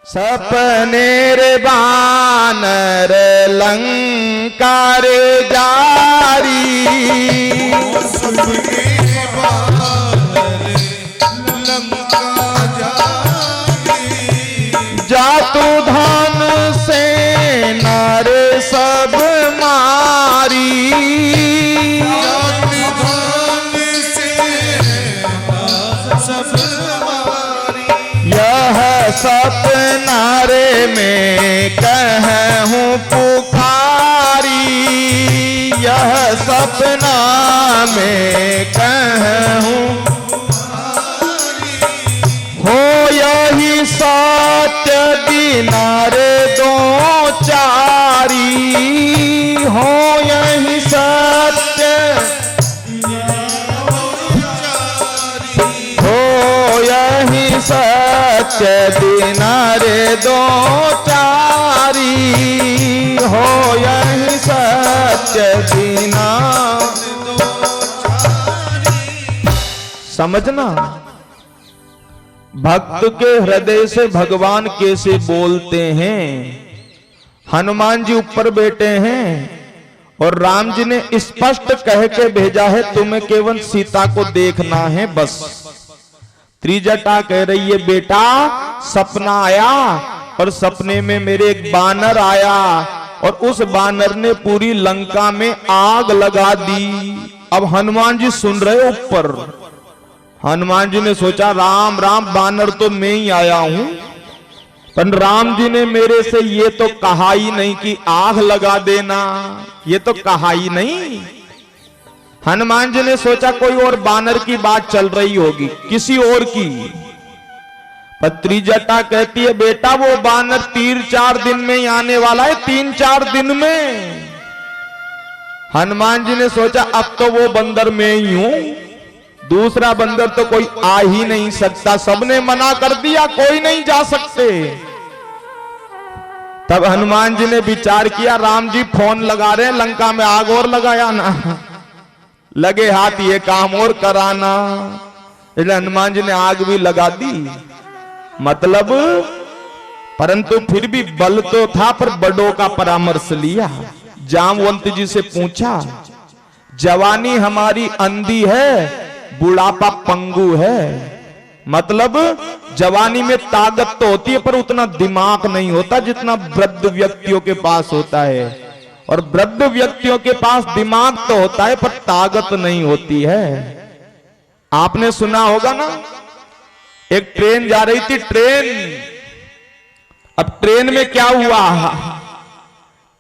सपने रे बानर लंका रे जारी, सपने बानर लंका जारी, जातु धन से नर सब मारी, जाति धन से सब मारी। यह सपना रे मैं कहूँ पुकारी, यह सपना में कहूँ हो यही सत्य दिनारे दो चारी, हो यही सत्य हो यही सत्य दिनारे दो चारी, हो यही सत्य दिना। समझना, भक्त के हृदय से भगवान कैसे बोलते हैं। हनुमान जी ऊपर बैठे हैं और राम जी ने स्पष्ट कह के भेजा है तुम्हें केवल सीता को देखना है बस। त्रिजटा कह रही है बेटा सपना आया और सपने में मेरे एक बानर आया और उस बानर ने पूरी लंका में आग लगा दी। अब हनुमान जी सुन रहे ऊपर। हनुमान जी ने सोचा राम राम बानर तो मैं ही आया हूं, पर राम जी ने मेरे से ये तो कहा ही नहीं कि आग लगा देना, ये तो कहा ही नहीं। हनुमान जी ने सोचा कोई और बानर की बात चल रही होगी, किसी और की। पर त्रिजटा कहती है बेटा वो बानर 3-4 दिन में ही आने वाला है, 3-4 दिन में। हनुमान जी ने सोचा अब तो वो बंदर मैं ही हूं, दूसरा बंदर तो कोई आ ही नहीं सकता, सबने मना कर दिया कोई नहीं जा सकते। तब हनुमान जी ने विचार किया राम जी फोन लगा रहे हैं लंका में आग और लगाया ना, लगे हाथ ये काम और कराना। इसलिए हनुमान जी ने आग भी लगा दी, मतलब परंतु फिर भी बल तो था, पर बड़ों का परामर्श लिया। जामवंत जी से पूछा जवानी हमारी अंधी है, बुढ़ापा पंगु है, मतलब जवानी में ताकत तो होती है पर उतना दिमाग नहीं होता जितना वृद्ध व्यक्तियों के पास होता है, और वृद्ध व्यक्तियों के पास दिमाग तो होता है पर ताकत नहीं होती है। आपने सुना होगा ना, एक ट्रेन जा रही थी, ट्रेन। अब ट्रेन में क्या हुआ,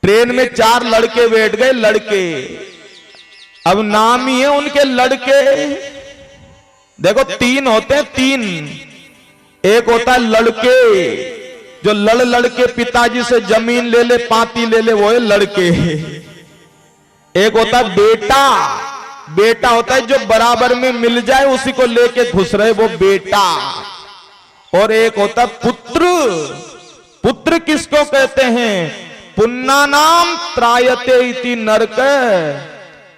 ट्रेन में 4 लड़के बैठ गए, लड़के। अब नाम ही है उनके लड़के। देखो 3 होते हैं, 3। एक होता है लड़के, जो लड़ के पिताजी से जमीन ले ले, पाती ले ले, वो है लड़के। एक होता है बेटा, बेटा होता है जो बराबर में मिल जाए उसी को लेके घुस रहे, वो बेटा। और एक होता है पुत्र। पुत्र किसको कहते हैं, पुन्ना नाम त्रायते इति नरक।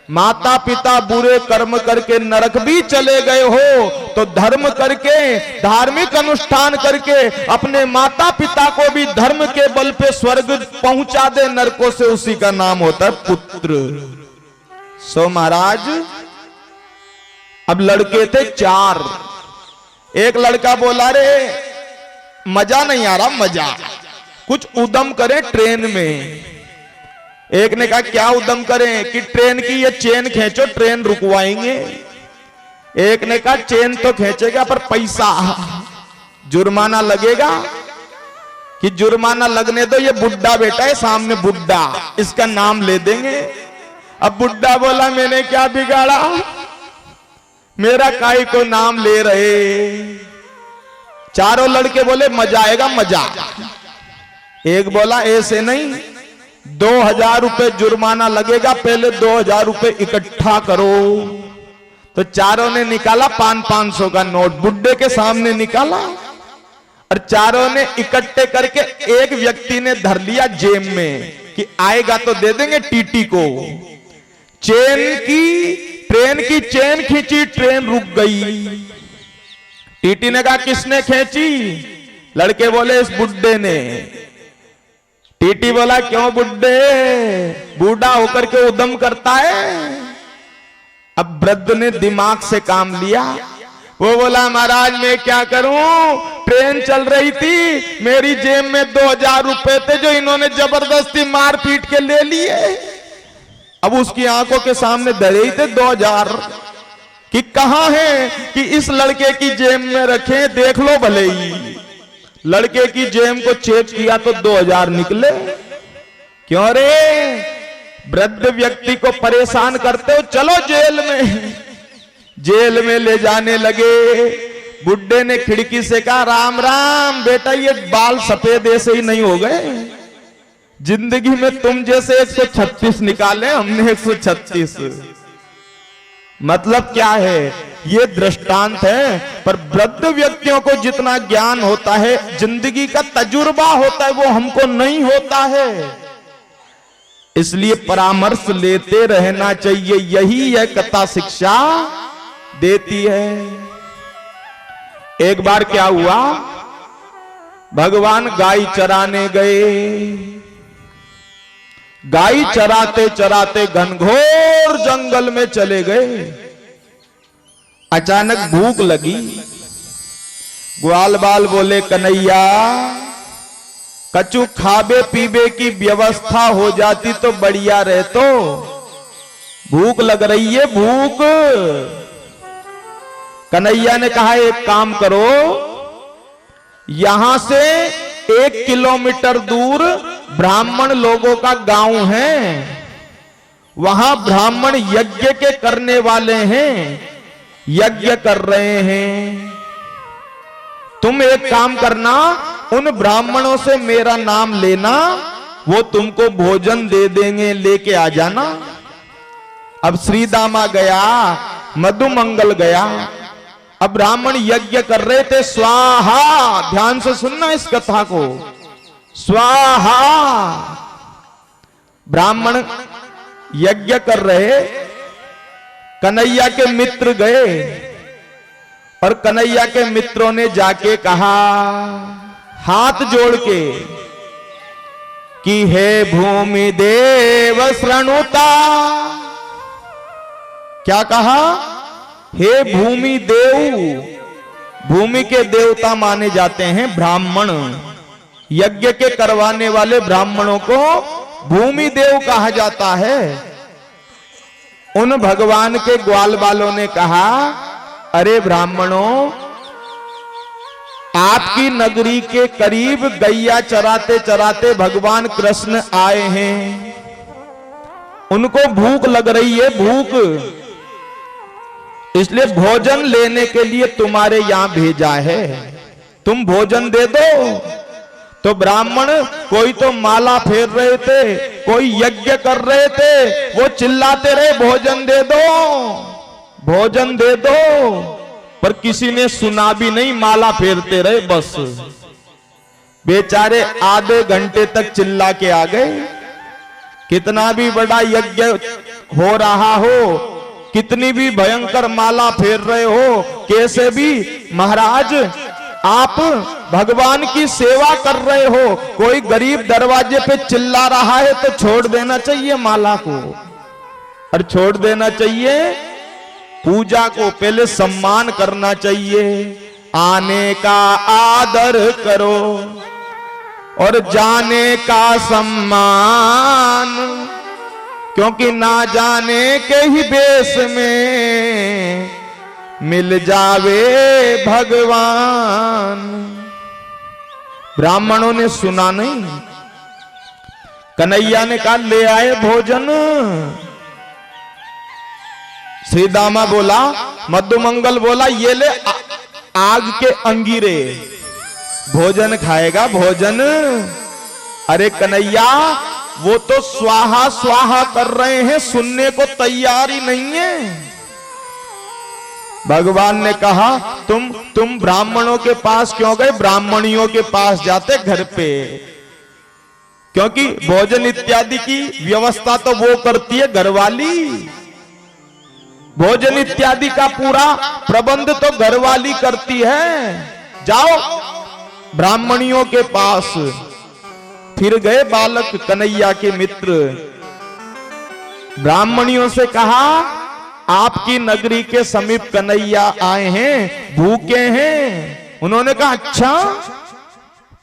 माता पिता बुरे कर्म करके नरक भी चले गए हो तो धर्म करके, धार्मिक अनुष्ठान करके अपने माता पिता को भी धर्म के बल पे स्वर्ग पहुंचा दे नरकों से, उसी का नाम होता है पुत्र। सो महाराज अब लड़के थे 4। एक लड़का बोला रे मजा नहीं आ रहा, मजा कुछ उद्यम करें ट्रेन में। एक ने कहा क्या उद्यम करें, कि ट्रेन की ये चेन खींचो ट्रेन रुकवाएंगे। एक ने कहा चेन तो खींचेगा पर पैसा, जुर्माना लगेगा। कि जुर्माना लगने दो, ये बुड्ढा बेटा है सामने, बुड्ढा, इसका नाम ले देंगे। अब बुड्ढा बोला मैंने क्या बिगाड़ा, मेरा काई को नाम ले रहे। चारों लड़के बोले मजा आएगा मजा। एक बोला ऐसे नहीं, 2000 रुपए जुर्माना लगेगा, पहले 2000 रुपए इकट्ठा करो। तो चारों ने निकाला 500 का नोट, बुड्ढे के सामने निकाला और चारों ने इकट्ठे करके एक व्यक्ति ने धर लिया जेब में कि आएगा तो दे देंगे टीटी को। ट्रेन की चेन खींची, ट्रेन रुक गई। टीटी ने कहा किसने खींची, लड़के बोले इस बुड्ढे ने। टीटी बोला क्यों बुड्ढे, बूढ़ा होकर के उद्यम करता है। अब वृद्ध ने दिमाग से काम लिया। वो बोला महाराज मैं क्या करूं, ट्रेन चल रही थी, मेरी जेब में 2000 रुपए थे जो इन्होंने जबरदस्ती मार पीट के ले लिए। अब उसकी आंखों के सामने धरे ही थे 2000 कि कहां है कि इस लड़के की जेब में रखे, देख लो भले ही। लड़के की जेब को चेक किया तो 2000 निकले। क्यों रे, वृद्ध व्यक्ति को परेशान करते हो, चलो जेल में। जेल में ले जाने लगे। बुड्ढे ने खिड़की से कहा राम राम बेटा, ये बाल सफेद ऐसे ही नहीं हो गए, जिंदगी में तुम जैसे 136 निकाले, हमने 136। मतलब क्या है, ये दृष्टांत है। पर वृद्ध व्यक्तियों को जितना ज्ञान होता है, जिंदगी का तजुर्बा होता है, वो हमको नहीं होता है। इसलिए परामर्श लेते रहना चाहिए, यही यह कथा शिक्षा देती है। एक बार क्या हुआ, भगवान गाय चराने गए। गाय चराते चराते घनघोर जंगल में चले गए। अचानक भूख लगी। ग्वाल बाल बोले कन्हैया, कछु खाबे पीबे की व्यवस्था हो जाती तो बढ़िया रहतो, भूख लग रही है भूख। कन्हैया ने कहा एक काम करो, यहां से 1 किलोमीटर दूर ब्राह्मण लोगों का गांव है, वहां ब्राह्मण यज्ञ के करने वाले हैं, यज्ञ कर रहे हैं। तुम एक काम करना, उन ब्राह्मणों से मेरा नाम लेना, वो तुमको भोजन दे देंगे, लेके आ जाना। अब श्रीदामा गया, मधुमंगल गया। अब ब्राह्मण यज्ञ कर रहे थे, स्वाहा, ध्यान से सुनना इस कथा को, स्वाहा। ब्राह्मण यज्ञ कर रहे, कन्हैया के मित्र गए और कन्हैया के मित्रों ने जाके कहा हाथ जोड़ के कि हे भूमि देव श्रृणुता। क्या कहा, हे भूमि देव, भूमि के देवता माने जाते हैं ब्राह्मण। यज्ञ के करवाने वाले ब्राह्मणों को भूमि देव कहा जाता है। उन भगवान के ग्वाल बालों ने कहा अरे ब्राह्मणों, आपकी नगरी के करीब गैया चराते चराते भगवान कृष्ण आए हैं, उनको भूख लग रही है, भूख, इसलिए भोजन लेने के लिए तुम्हारे यहां भेजा है, तुम भोजन दे दो। तो ब्राह्मण कोई तो माला फेर रहे थे, कोई यज्ञ कर रहे थे, वो चिल्लाते रहे भोजन दे दो, भोजन दे दो, पर किसी ने सुना भी नहीं, माला फेरते रहे बस। बेचारे आधे घंटे तक चिल्ला के आ गए। कितना भी बड़ा यज्ञ हो रहा हो, कितनी भी भयंकर माला फेर रहे हो, कैसे भी महाराज आप भगवान की सेवा कर रहे हो, कोई गरीब दरवाजे पे चिल्ला रहा है तो छोड़ देना चाहिए माला को, और छोड़ देना चाहिए पूजा को, पहले सम्मान करना चाहिए। आने का आदर करो और जाने का सम्मान, क्योंकि ना जाने के ही बेस में मिल जावे भगवान। ब्राह्मणों ने सुना नहीं। कन्हैया ने कहा ले आए भोजन। श्रीदामा बोला, मधुमंगल बोला ये ले आग के अंगीरे, भोजन खाएगा भोजन। अरे कन्हैया, वो तो स्वाहा स्वाहा कर रहे हैं, सुनने को तैयार ही नहीं है। भगवान ने कहा तुम ब्राह्मणों के पास क्यों गए, ब्राह्मणियों के पास जाते घर पे, क्योंकि भोजन इत्यादि की व्यवस्था तो वो करती है घरवाली, भोजन इत्यादि का पूरा प्रबंध तो घरवाली करती है। जाओ ब्राह्मणियों के पास। फिर गए बालक कन्हैया के मित्र, ब्राह्मणियों से कहा आपकी नगरी के समीप कन्हैया आए हैं, भूखे हैं। उन्होंने कहा अच्छा,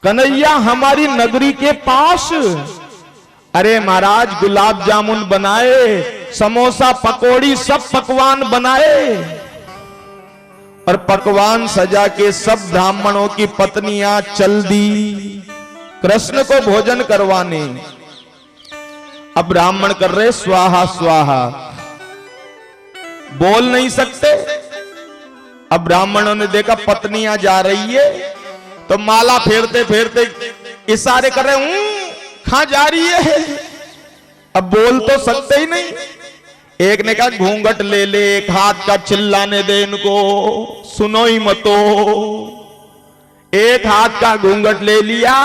कन्हैया हमारी नगरी के पास? अरे महाराज गुलाब जामुन बनाए, समोसा पकौड़ी सब पकवान बनाए और पकवान सजा के सब ब्राह्मणों की पत्नियां चल दी कृष्ण को भोजन करवाने। अब ब्राह्मण कर रहे स्वाहा स्वाहा, बोल नहीं सकते। अब ब्राह्मणों ने देखा पत्नियां जा रही है तो माला फेरते फेरते इशारे कर रहे हूं कहां जा रही है। अब बोल तो सकते ही नहीं। एक ने कहा घूंघट ले ले, एक हाथ का चिल्लाने दे इनको, सुनो ही मतो। एक हाथ का घूंघट ले लिया,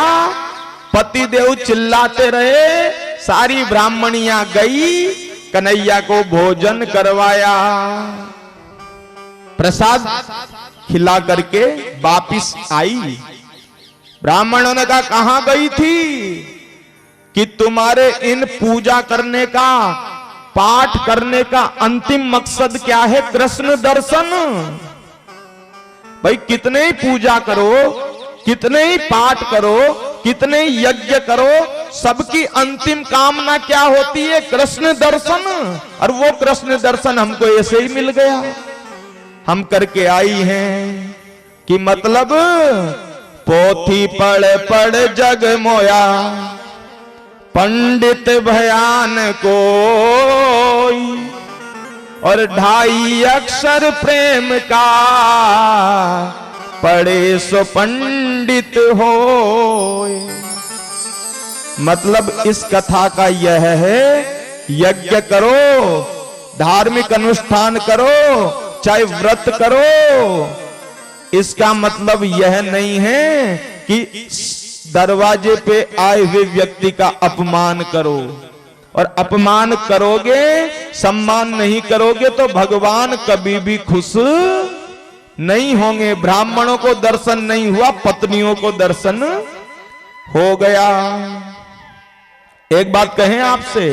पति देव चिल्लाते रहे, सारी ब्राह्मणियां गई, कन्हैया को भोजन करवाया, प्रसाद खिला करके वापिस आई। ब्राह्मणों ने कहा कहां गई थी? कि तुम्हारे इन पूजा करने का, पाठ करने का अंतिम मकसद क्या है? कृष्ण दर्शन। भाई कितने ही पूजा करो, कितने ही पाठ करो, कितने ही यज्ञ करो, सबकी अंतिम कामना क्या होती है? कृष्ण दर्शन। और वो कृष्ण दर्शन हमको ऐसे ही मिल गया, हम करके आई हैं। कि मतलब पोथी पढ़ पढ़ जग मोया, पंडित भयान कोई, और 2.5 अक्षर प्रेम का, पढ़े सो पंडित होय। मतलब इस कथा का यह है, यज्ञ करो, धार्मिक अनुष्ठान करो, चाहे व्रत करो, इसका मतलब यह नहीं है कि दरवाजे पे आए हुए व्यक्ति का अपमान करो। और अपमान करोगे, सम्मान नहीं करोगे तो भगवान कभी भी खुश नहीं होंगे। ब्राह्मणों को दर्शन नहीं हुआ, पत्नियों को दर्शन हो गया। एक बात कहें आपसे,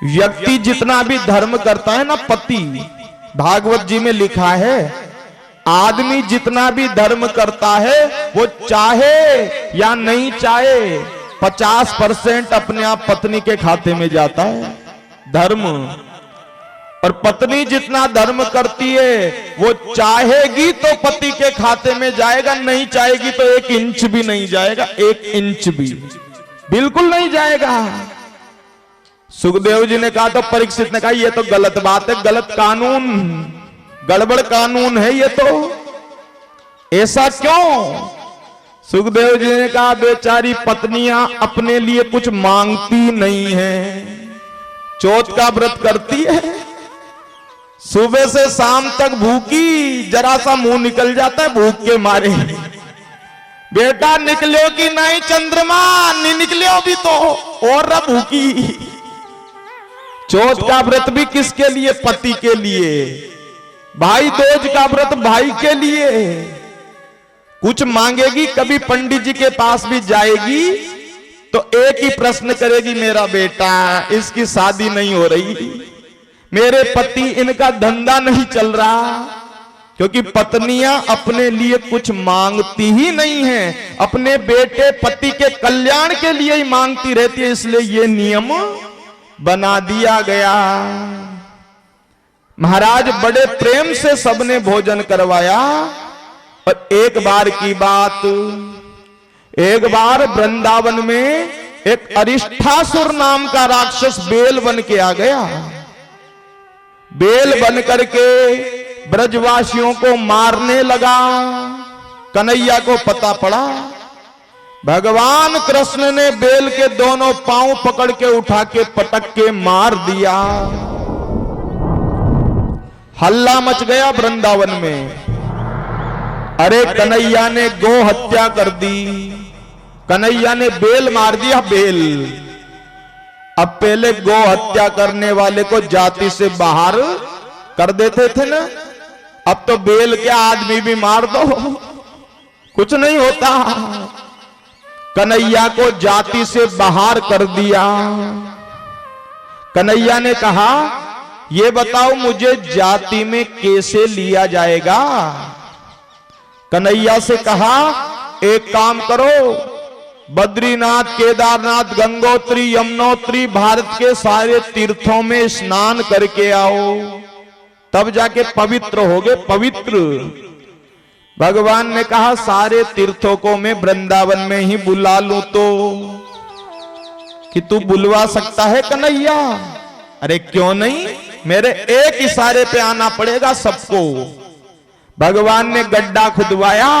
व्यक्ति जितना भी धर्म करता है ना, पति, भागवत जी में लिखा है, आदमी जितना भी धर्म करता है वो चाहे या नहीं चाहे 50% अपने आप पत्नी के खाते में जाता है धर्म। और पत्नी जितना धर्म करती है वो चाहेगी तो पति के खाते में जाएगा, नहीं चाहेगी तो 1 इंच भी नहीं जाएगा, 1 इंच भी बिल्कुल नहीं जाएगा। सुखदेव जी ने कहा तो परीक्षित ने कहा ये तो गलत बात है, गलत कानून, गड़बड़ कानून है ये तो। ऐसा क्यों? सुखदेव जी ने कहा बेचारी पत्नियां अपने लिए कुछ मांगती नहीं है, चौथ का व्रत करती है, सुबह से शाम तक भूखी, जरा सा मुंह निकल जाता है भूख के मारे। बेटा निकलो कि नहीं चंद्रमा, नहीं निकलो भी तो और भूखी। चौथ का व्रत भी किसके लिए? पति के लिए। भाई दूज का व्रत भाई के लिए। कुछ मांगेगी, कभी पंडित जी के पास भी जाएगी तो एक ही प्रश्न करेगी, मेरा बेटा, इसकी शादी नहीं हो रही, मेरे पति, इनका धंधा नहीं चल रहा। क्योंकि पत्नियां अपने लिए कुछ मांगती ही नहीं है, अपने बेटे पति के कल्याण के लिए ही मांगती रहती है। इसलिए ये नियम बना दिया गया। महाराज बड़े प्रेम से सबने भोजन करवाया। और एक बार की बात, एक बार वृंदावन में एक अरिष्ठासुर नाम का राक्षस बेल बन के आ गया। बेल बन करके ब्रजवासियों को मारने लगा। कन्हैया को पता पड़ा, भगवान कृष्ण ने बेल के दोनों पांव पकड़ के उठा के पटक के मार दिया। हल्ला मच गया वृंदावन में। अरे कन्हैया ने गो हत्या कर दी, कन्हैया ने बेल मार दिया, बेल। अब पहले गो हत्या करने वाले को जाति से बाहर कर देते थे ना, अब तो बेल के आदमी भी मार दो, कुछ नहीं होता। कन्हैया को जाति से बाहर कर दिया। कन्हैया ने कहा, ये बताओ मुझे जाति में कैसे लिया जाएगा। कन्हैया से कहा, एक काम करो, बद्रीनाथ, केदारनाथ, गंगोत्री, यमुनोत्री, भारत के सारे तीर्थों में स्नान करके आओ, तब जाके पवित्र होगे, पवित्र। भगवान ने कहा, सारे तीर्थों को मैं वृंदावन में ही बुला लूं तो? कि तू बुलवा सकता है कन्हैया? अरे क्यों नहीं, मेरे एक इशारे पे आना पड़ेगा सबको। भगवान ने गड्ढा खुदवाया,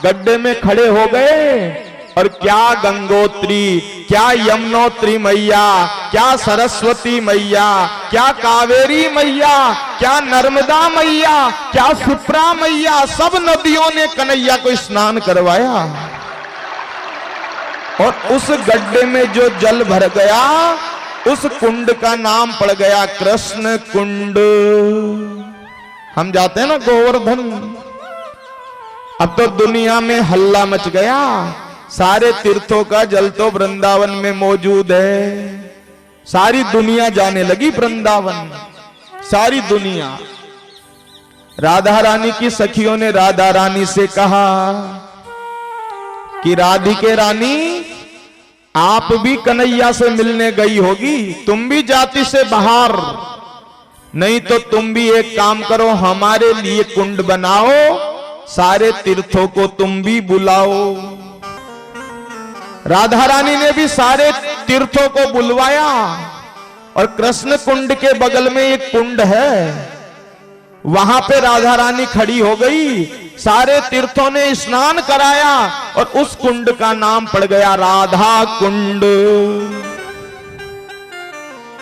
गड्ढे में खड़े हो गए, और क्या गंगोत्री, क्या यमुनोत्री मैया, क्या सरस्वती मैया, क्या कावेरी मैया, क्या नर्मदा मैया, क्या शिप्रा मैया, सब नदियों ने कन्हैया को स्नान करवाया। और उस गड्ढे में जो जल भर गया, उस कुंड का नाम पड़ गया कृष्ण कुंड। हम जाते हैं ना गोवर्धन, अब तो दुनिया में हल्ला मच गया, सारे तीर्थों का जल तो वृंदावन में मौजूद है। सारी दुनिया जाने लगी वृंदावन, सारी दुनिया। राधा रानी की सखियों ने राधा रानी से कहा कि राधिके रानी, आप भी कन्हैया से मिलने गई होगी, तुम भी जाति से बाहर, नहीं तो तुम भी एक काम करो, हमारे लिए कुंड बनाओ, सारे तीर्थों को तुम भी बुलाओ। राधा रानी ने भी सारे तीर्थों को बुलवाया, और कृष्ण कुंड के बगल में एक कुंड है, वहां पे राधा रानी खड़ी हो गई, सारे तीर्थों ने स्नान कराया, और उस कुंड का नाम पड़ गया राधा कुंड।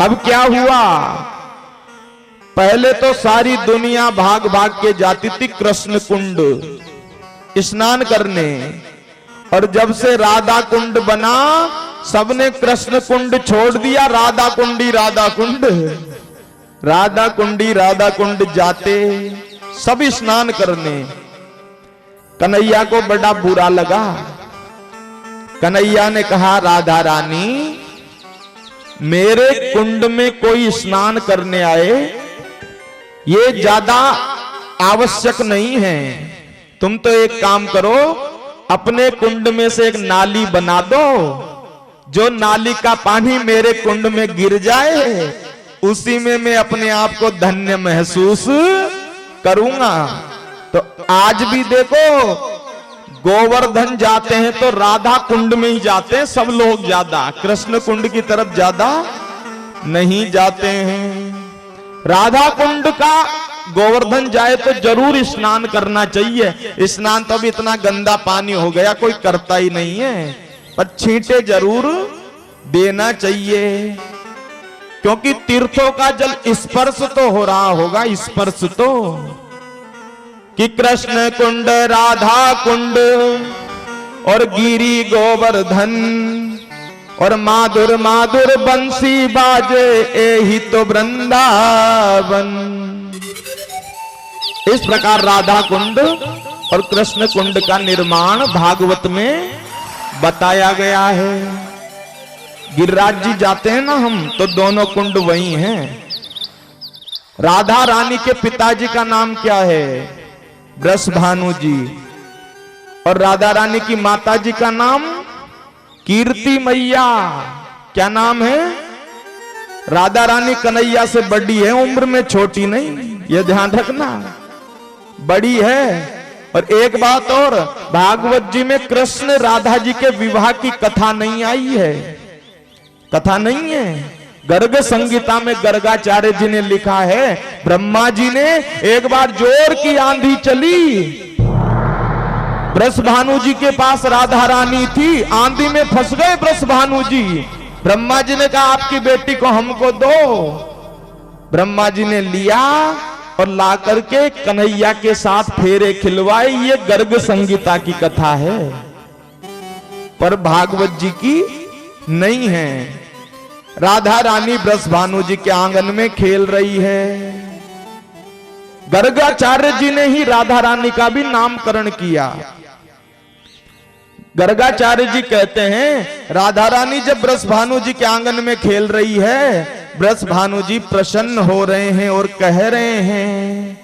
अब क्या हुआ, पहले तो सारी दुनिया भाग भाग के जाती थी कृष्ण कुंड स्नान करने, और जब से राधा कुंड बना, सबने कृष्ण कुंड छोड़ दिया, राधा कुंडी राधा कुंड, राधा कुंडी राधा कुंड जाते सब स्नान करने। कन्हैया को बड़ा बुरा लगा। कन्हैया ने कहा, राधा रानी, मेरे कुंड में कोई स्नान करने आए, ये ज्यादा आवश्यक नहीं है, तुम तो एक काम करो, अपने कुंड में से एक नाली बना दो, जो नाली का पानी मेरे कुंड में गिर जाए, उसी में मैं अपने आप को धन्य महसूस करूंगा। तो आज भी देखो, गोवर्धन जाते हैं तो राधा कुंड में ही जाते हैं सब लोग, ज्यादा कृष्ण कुंड की तरफ ज्यादा नहीं जाते हैं। राधा कुंड का गोवर्धन जाए तो जरूर स्नान करना चाहिए। स्नान तो अभी इतना गंदा पानी हो गया, कोई करता ही नहीं है, पर छींटे जरूर देना चाहिए, क्योंकि तीर्थों का जल स्पर्श तो हो रहा होगा, स्पर्श तो, कि कृष्ण कुंड, राधा कुंड और गिरी गोवर्धन, और माधुर माधुर बंसी बाजे एही तो वृंदावन। इस प्रकार राधा कुंड और कृष्ण कुंड का निर्माण भागवत में बताया गया है। गिरिराज जी जाते हैं ना हम, तो दोनों कुंड वही हैं। राधा रानी के पिताजी का नाम क्या है? वृषभानु जी। और राधा रानी की माताजी का नाम कीर्ति मैया। क्या नाम है? राधा रानी कन्हैया से बड़ी है, उम्र में छोटी नहीं, यह ध्यान रखना, बड़ी है। और एक बात और, भागवत जी में कृष्ण राधा जी के विवाह की कथा नहीं आई है, कथा नहीं है। गर्ग संगीता में गर्गाचार्य जी ने लिखा है, ब्रह्मा जी ने एक बार जोर की आंधी चली, वृषभानु जी के पास राधा रानी थी, आंधी में फंस गए वृषभानु जी। ब्रह्मा जी ने कहा आपकी बेटी को हमको दो। ब्रह्मा जी ने लिया और ला करके कन्हैया के साथ फेरे खिलवाए। ये गर्ग संगीता की कथा है, पर भागवत जी की नहीं है। राधा रानी वृषभानु जी के आंगन में खेल रही है। गर्गाचार्य जी ने ही राधा रानी का भी नामकरण किया। गर्गाचार्य जी कहते हैं राधा रानी जब ब्रजभानु जी के आंगन में खेल रही है, ब्रजभानु जी प्रसन्न हो रहे हैं और कह रहे हैं,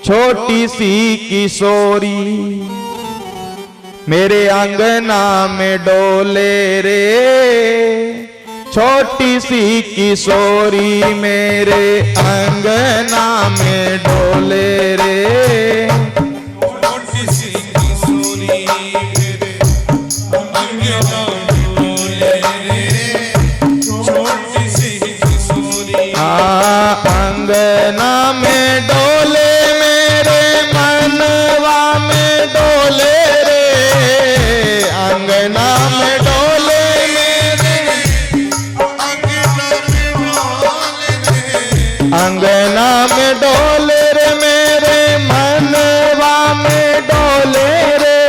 छोटी सी किशोरी मेरे आंगना में डोले रे, छोटी सी किशोरी मेरे आंगना में डोले रे, छोटी सी किशोरी मेरे अंगना में डोले रे, छोटी सी किशोरी अंगना में डोले मेरे मनवा में डोले रे, अंगना में डोले अंगना में डोले रे, मेरे मनवा में डोले रे,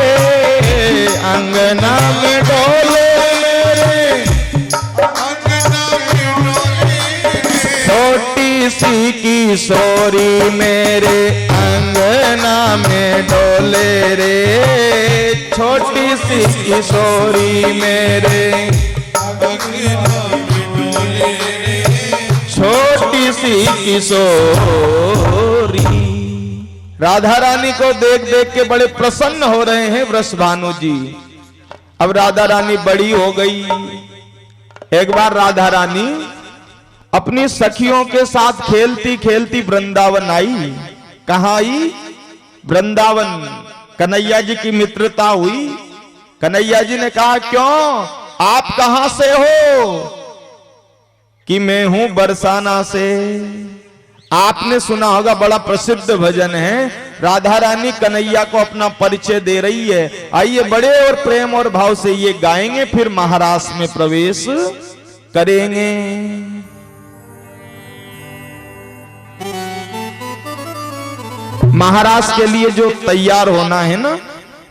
अंगना में डोले मेरे अंगना में डोले रे, छोटी सी किशोरी मेरे अंगना में डोले रे, छोटी सी किशोरी मेरे अंगना में डोले रे, छोटी सी किशोरी। राधा रानी को देख देख के बड़े प्रसन्न हो रहे हैं वृषभानु जी। अब राधा रानी बड़ी हो गई। एक बार राधा रानी अपनी सखियों के साथ खेलती खेलती वृंदावन आई। कहाँ आई? वृंदावन। कन्हैया जी की मित्रता हुई। कन्हैया जी ने कहा, क्यों, आप कहां से हो? कि मैं हूं बरसाना से। आपने सुना होगा, बड़ा प्रसिद्ध भजन है। राधा रानी कन्हैया को अपना परिचय दे रही है। आइए बड़े और प्रेम और भाव से ये गाएंगे, फिर महाराष्ट्र में प्रवेश करेंगे। महाराष्ट्र के लिए जो तैयार होना है ना,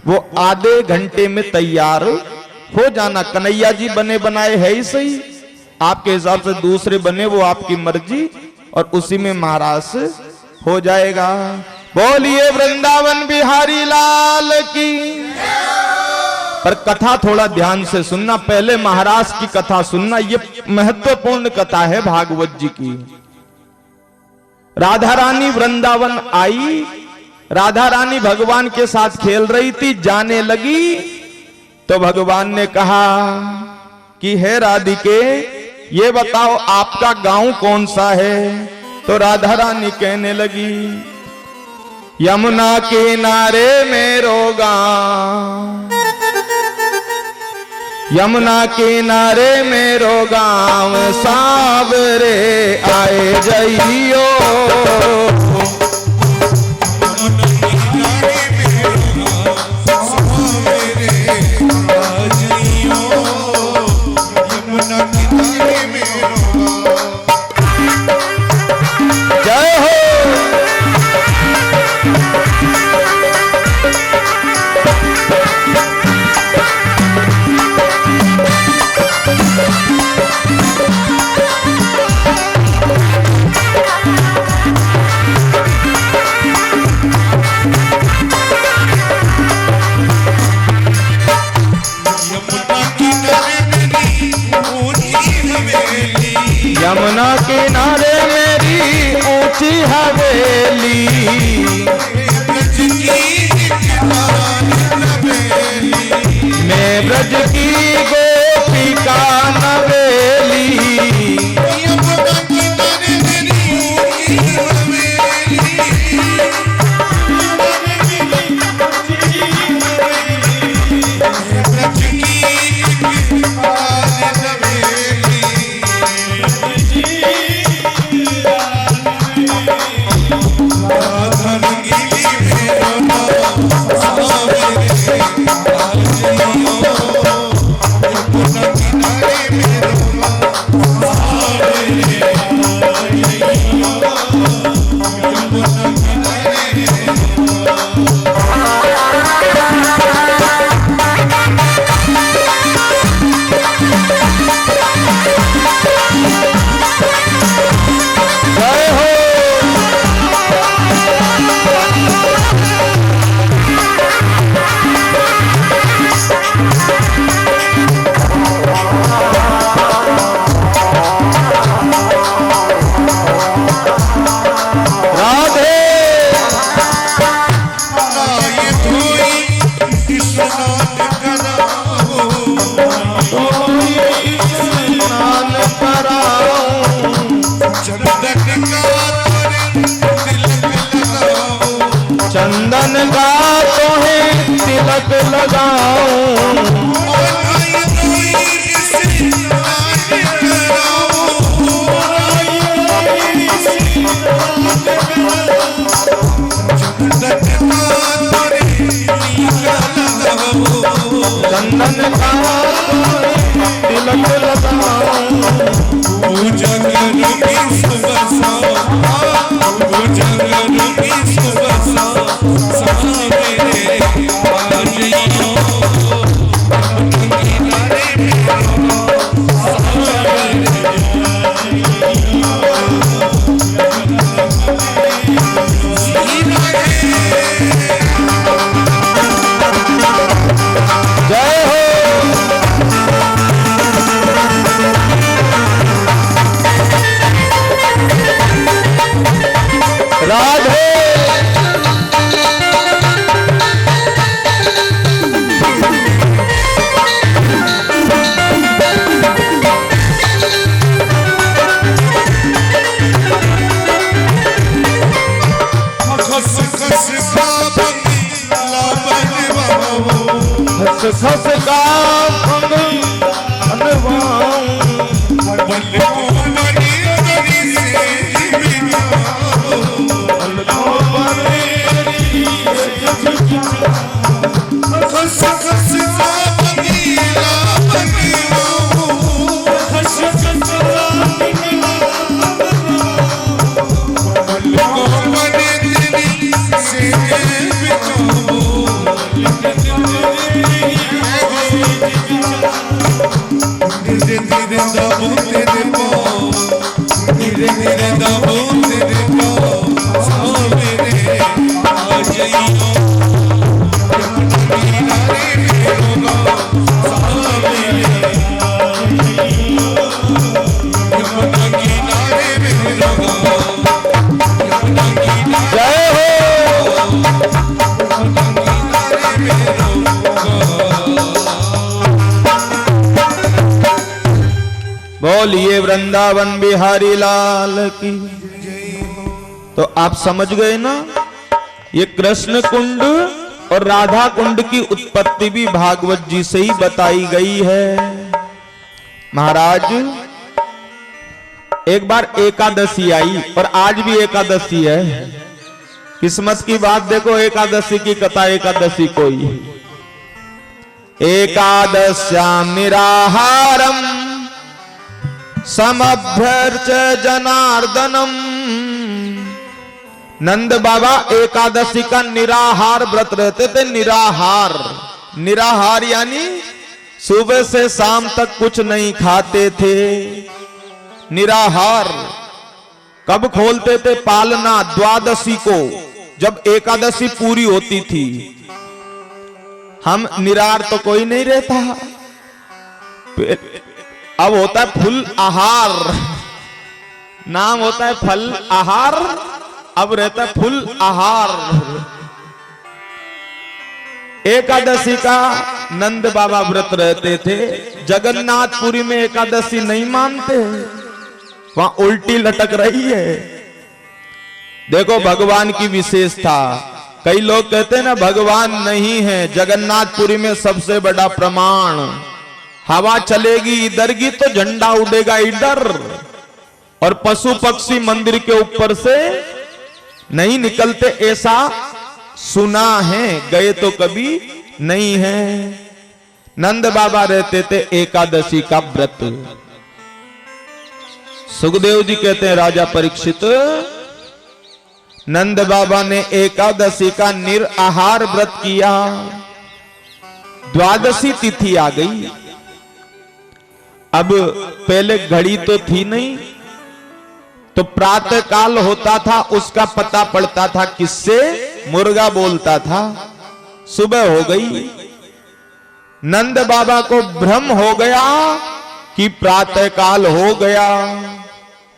वो आधे घंटे में तैयार हो जाना। कन्हैया जी बने बनाए है ही सही, आपके हिसाब से दूसरे बने वो आपकी मर्जी, और उसी में महाराज हो जाएगा। बोलिए वृंदावन बिहारी लाल की। पर कथा थोड़ा ध्यान से सुनना, पहले महाराज की कथा सुनना। ये महत्वपूर्ण कथा है भागवत जी की। राधा रानी वृंदावन आई। राधा रानी भगवान के साथ खेल रही थी। जाने लगी तो भगवान ने कहा कि हे राधिके, ये बताओ आपका गांव कौन सा है? तो राधा रानी कहने लगी, यमुना किनारे मेरो गांव, यमुना किनारे मेरो गांव, सावरे आए जइयो। जय हो। यमुना किनारे मेरी ऊंची हवेली, मैं ब्रज की गोपिका नवेली। चंदन का तो है तिलक लगाऊं, चंदन का तो है तिलक लगाऊं, जय हो। राधे खस खस का बोलिए वृंदावन बिहारी लाल की। तो आप समझ गए ना, ये कृष्ण कुंड और राधा कुंड की उत्पत्ति भी भागवत जी से ही बताई गई है। महाराज एक बार एकादशी आई और आज भी एकादशी है। किस्मत की बात देखो, एकादशी की कथा एकादशी कोई एकादश्याम निराहारम समभ्यर्च जनार्दनम। नंद बाबा एकादशी का निराहार व्रत रहते थे। निराहार, निराहार यानी सुबह से शाम तक कुछ नहीं खाते थे। निराहार कब खोलते थे? पालना द्वादशी को, जब एकादशी पूरी होती थी। हम निराहार तो कोई नहीं रहता। अब होता है फुल आहार, नाम होता है फल आहार, अब रहता है फुल आहार। एकादशी का नंद बाबा व्रत रहते थे। जगन्नाथपुरी में एकादशी नहीं मानते, वहां उल्टी लटक रही है। देखो भगवान की विशेषता। कई लोग कहते हैं ना भगवान नहीं है। जगन्नाथपुरी में सबसे बड़ा प्रमाण, हवा चलेगी इधर की तो झंडा उड़ेगा इधर, और पशु पक्षी मंदिर के ऊपर से नहीं निकलते, ऐसा सुना है, गए तो कभी नहीं है। नंद बाबा रहते थे एकादशी का व्रत। सुखदेव जी कहते हैं राजा परीक्षित, नंद बाबा ने एकादशी का निराहार व्रत किया। द्वादशी तिथि आ गई। अब पहले घड़ी तो थी नहीं, तो प्रातः काल होता था, उसका पता पड़ता था किससे? मुर्गा बोलता था। सुबह हो गई, नंद बाबा को भ्रम हो गया कि प्रातः काल हो गया।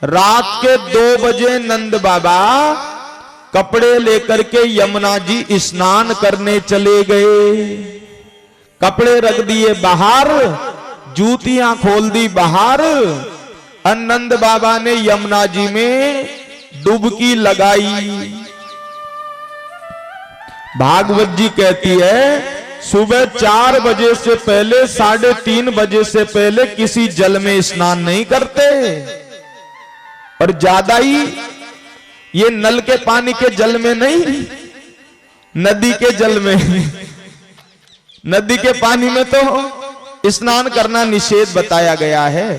रात के 2 बजे नंद बाबा कपड़े लेकर के यमुना जी स्नान करने चले गए। कपड़े रख दिए बाहर, जूतियां खोल दी बाहर। नंद बाबा ने यमुना जी में डुबकी लगाई। भागवत जी कहती है सुबह 4 बजे से पहले 3:30 बजे से पहले किसी जल में स्नान नहीं करते, और ज्यादा ही ये नल के पानी के जल में नहीं, नदी के जल में। नदी के पानी में तो स्नान करना निषेध बताया गया है।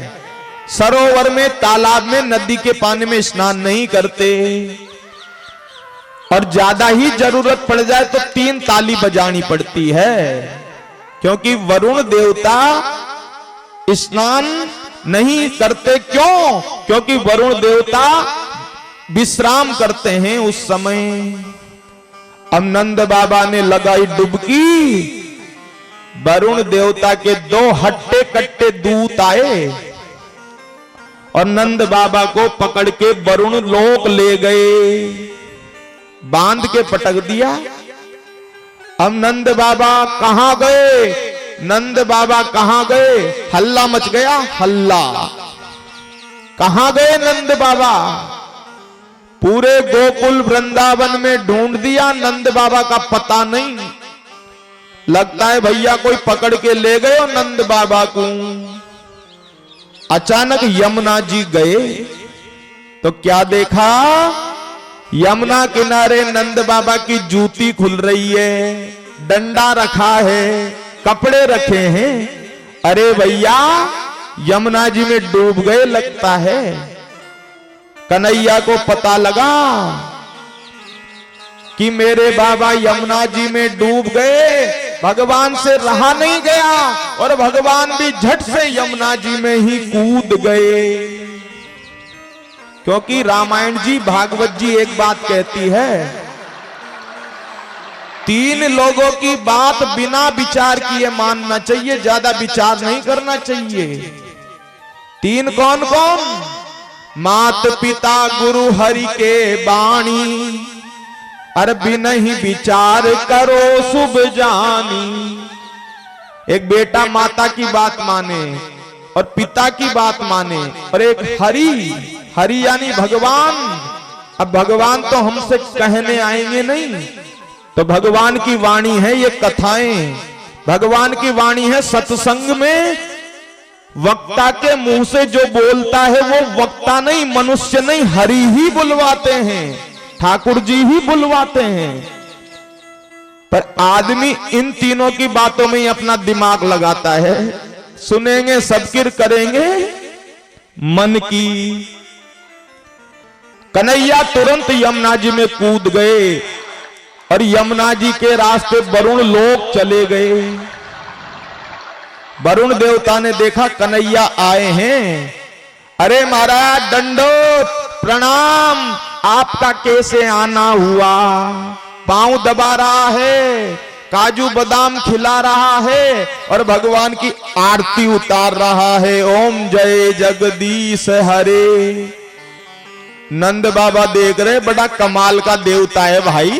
सरोवर में, तालाब में, नदी के पानी में स्नान नहीं करते, और ज्यादा ही जरूरत पड़ जाए तो 3 ताली बजानी पड़ती है, क्योंकि वरुण देवता स्नान नहीं करते। क्यों? क्योंकि वरुण देवता विश्राम करते हैं उस समय। अब नंद बाबा ने लगाई डुबकी, वरुण देवता के 2 हट्टे कट्टे दूत आए और नंद बाबा को पकड़ के वरुण लोक ले गए, बांध के पटक दिया। अब नंद बाबा कहां गए? नंद बाबा कहां गए? हल्ला मच गया, हल्ला। कहां गए नंद बाबा? पूरे गोकुल वृंदावन में ढूंढ दिया, नंद बाबा का पता नहीं। लगता है भैया कोई पकड़ के ले गए हो नंद बाबा को। अचानक यमुना जी गए तो क्या देखा? यमुना किनारे नंद बाबा की जूती खुल रही है, डंडा रखा है, कपड़े रखे हैं। अरे भैया यमुना जी में डूब गए लगता है। कन्हैया को पता लगा कि मेरे बाबा यमुना जी में डूब गए, भगवान से रहा नहीं गया और भगवान भी झट से यमुना जी में ही कूद गए। क्योंकि रामायण जी, भागवत जी एक बात कहती है, 3 लोगों की बात बिना विचार किए मानना चाहिए, ज्यादा विचार नहीं करना चाहिए। 3 कौन कौन? मात पिता गुरु हरि के बाणी, अर बिनहि विचार करो शुभ जानी। एक बेटा माता की बात माने और पिता की बात माने, और एक हरि, हरि यानी भगवान। अब भगवान तो हमसे कहने आएंगे नहीं, तो भगवान की वाणी है ये कथाएं, भगवान की वाणी है सत्संग में। वक्ता के मुंह से जो बोलता है वो वक्ता नहीं, मनुष्य नहीं, हरि ही बुलवाते हैं, ठाकुर जी ही बुलवाते हैं। पर आदमी इन तीनों की बातों में ही अपना दिमाग लगाता है। सुनेंगे सबकिर करेंगे मन की। कन्हैया तुरंत यमुना जी में कूद गए और यमुना जी के रास्ते वरुण लोक चले गए। वरुण देवता ने देखा कन्हैया आए हैं। अरे महाराज दंडोत, प्रणाम, आपका कैसे आना हुआ? पांव दबा रहा है, काजू बादाम खिला रहा है और भगवान की आरती उतार रहा है। ओम जय जगदीश हरे। नंद बाबा देख रहे, बड़ा कमाल का देवता है भाई।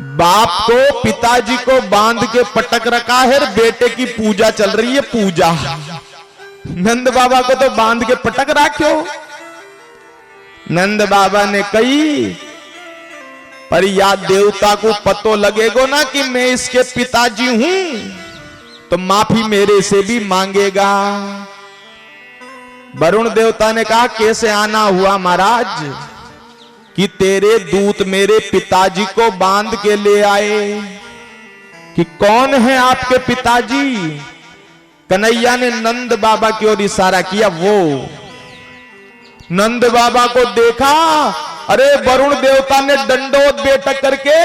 बाप को, पिताजी को बांध के पटक रखा है, बेटे की पूजा चल रही है, पूजा। नंद बाबा को तो बांध के पटक रखो। नंद बाबा ने कही, पर या देवता को पतो लगेगो ना कि मैं इसके पिताजी हूं, तो माफी मेरे से भी मांगेगा। वरुण देवता ने कहा, कैसे आना हुआ महाराज कि तेरे दूत मेरे पिताजी को बांध के ले आए? कि कौन है आपके पिताजी? कन्हैया ने नंद बाबा की ओर इशारा किया। वो नंद बाबा को देखा। अरे वरुण देवता ने दंडोत बेटक करके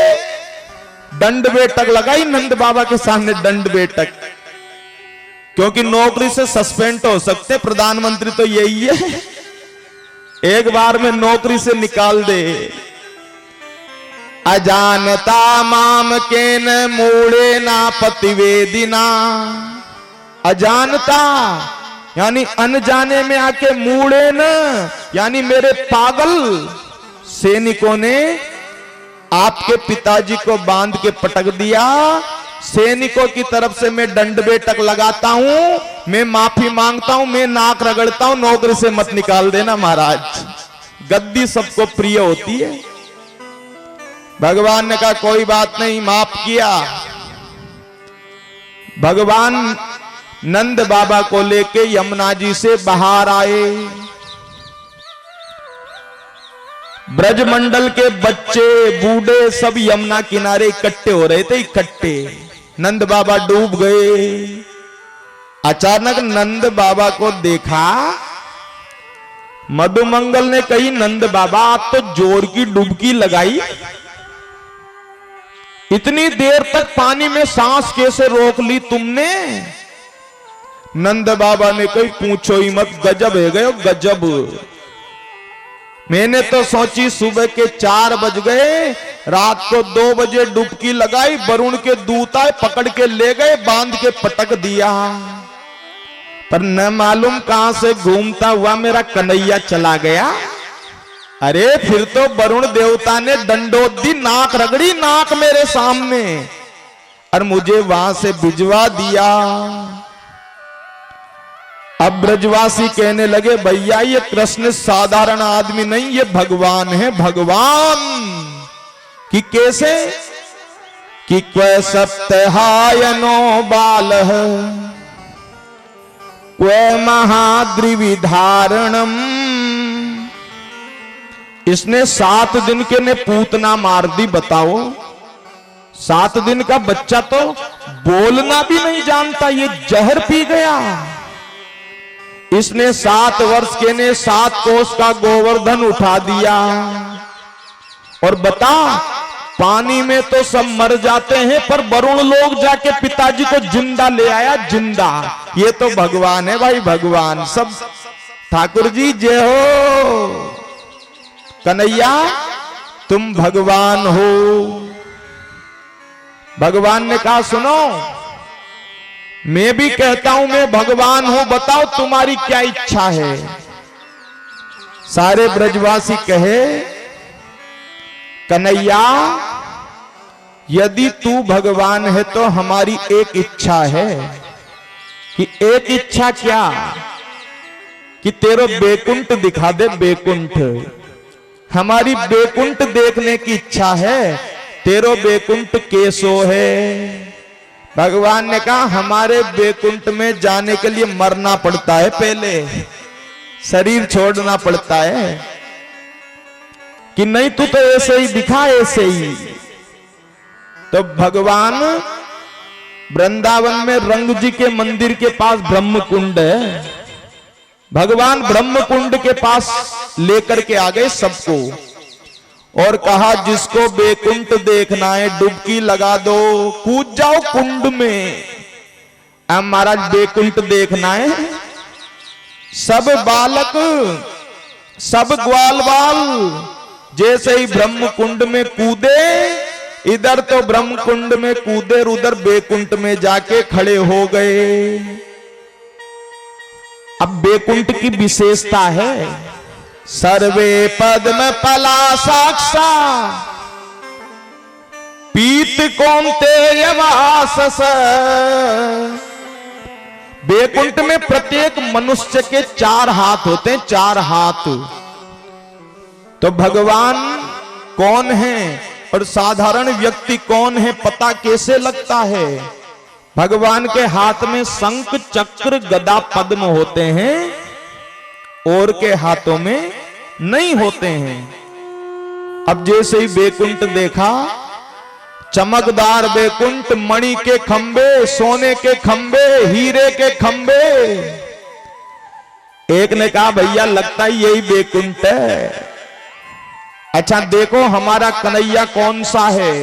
दंड बेटक लगाई नंद बाबा के सामने, दंड बेटक। क्योंकि नौकरी से सस्पेंड हो सकते प्रधानमंत्री, तो यही है, एक बार में नौकरी से निकाल दे। अजानता माम के न मूड़े ना पतिवेदिना। अजानता यानी अनजाने में आके मूड़े न, यानी मेरे पागल सैनिकों ने आपके पिताजी को बांध के पटक दिया। सैनिकों की तरफ से मैं दंड बेटक लगाता हूं, मैं माफी मांगता हूं, मैं नाक रगड़ता हूं, नौकरी से मत निकाल देना महाराज। गद्दी सबको प्रिय होती है। भगवान ने कहा कोई बात नहीं, माफ किया। भगवान नंद बाबा को लेके यमुना जी से बाहर आए। ब्रजमंडल के बच्चे बूढ़े सब यमुना किनारे इकट्ठे हो रहे थे, इकट्ठे। नंद बाबा डूब गए। अचानक नंद बाबा को देखा। मधुमंगल ने कही, नंद बाबा आप तो जोर की डुबकी लगाई, इतनी देर तक पानी में सांस कैसे रोक ली तुमने? नंद बाबा ने कही, पूछो ही मत, गजब है गए गजब। मैंने तो सोची सुबह के 4 बज गए, रात को 2 बजे डुबकी लगाई, वरुण के दूत आए, पकड़ के ले गए, बांध के पटक दिया, पर न मालूम कहां से घूमता हुआ मेरा कन्हैया चला गया। अरे फिर तो वरुण देवता ने दंडोत दी, नाक रगड़ी, नाक मेरे सामने, और मुझे वहां से भिजवा दिया। अब ब्रजवासी कहने लगे, भैया ये कृष्ण साधारण आदमी नहीं, ये भगवान है, भगवान। कि कैसे? कि क्व सप्तहायनो बाल क्व महाद्रिविधारणम। इसने 7 दिन के ने पूतना मार दी। बताओ, 7 दिन का बच्चा तो बोलना भी नहीं जानता, ये जहर पी गया। इसने 7 वर्ष के ने 7 कोस का गोवर्धन उठा दिया। और बता, पानी में तो सब मर जाते हैं, पर वरुण लोग जाके पिताजी को जिंदा ले आया, जिंदा। ये तो भगवान है भाई, भगवान। सब ठाकुर जी जय हो, कन्हैया तुम भगवान हो। भगवान ने कहा, सुनो, मैं भी कहता हूं मैं भगवान हूं, बताओ तुम्हारी क्या इच्छा है? सारे ब्रजवासी कहे, कन्हैया यदि तू भगवान है तो हमारी एक इच्छा है। कि एक इच्छा क्या? कि तेरो बेकुंठ दिखा दे, बेकुंठ। हमारी बेकुंठ देखने की इच्छा है। तेरो बेकुंठ कैसो है? भगवान ने कहा, हमारे बेकुंठ में जाने के लिए मरना पड़ता है, पहले शरीर छोड़ना पड़ता है। कि नहीं, तू तो ऐसे ही दिखा, ऐसे ही। तो भगवान वृंदावन में रंग जी के मंदिर के पास ब्रह्म कुंड है। भगवान ब्रह्म कुंड के पास लेकर के आ गए सबको, और कहा, जिसको बेकुंठ देखना है डुबकी लगा दो, कूद जाओ कुंड में। अब महाराज बेकुंठ देखना है। सब बालक, सब ग्वाल बाल जैसे ही ब्रह्म कुंड में कूदे, इधर तो ब्रह्म कुंड में कूदे, उधर बेकुंठ में जाके खड़े हो गए। अब बेकुंठ की विशेषता है, सर्वे पद्म पलाशाक्षा पीत कौन्तेय वासस। बेकुंठ में प्रत्येक मनुष्य के 4 हाथ होते हैं, 4 हाथ। तो भगवान कौन है और साधारण व्यक्ति कौन है, पता कैसे लगता है? भगवान के हाथ में शंख चक्र गदा पद्म होते हैं, और के हाथों में नहीं होते हैं। अब जैसे ही बेकुंठ देखा, चमकदार बेकुंठ, मणि के खंबे, सोने के खंबे, हीरे के खंबे। एक ने कहा, भैया लगता है यही बेकुंठ है। अच्छा देखो हमारा कन्हैया कौन सा है।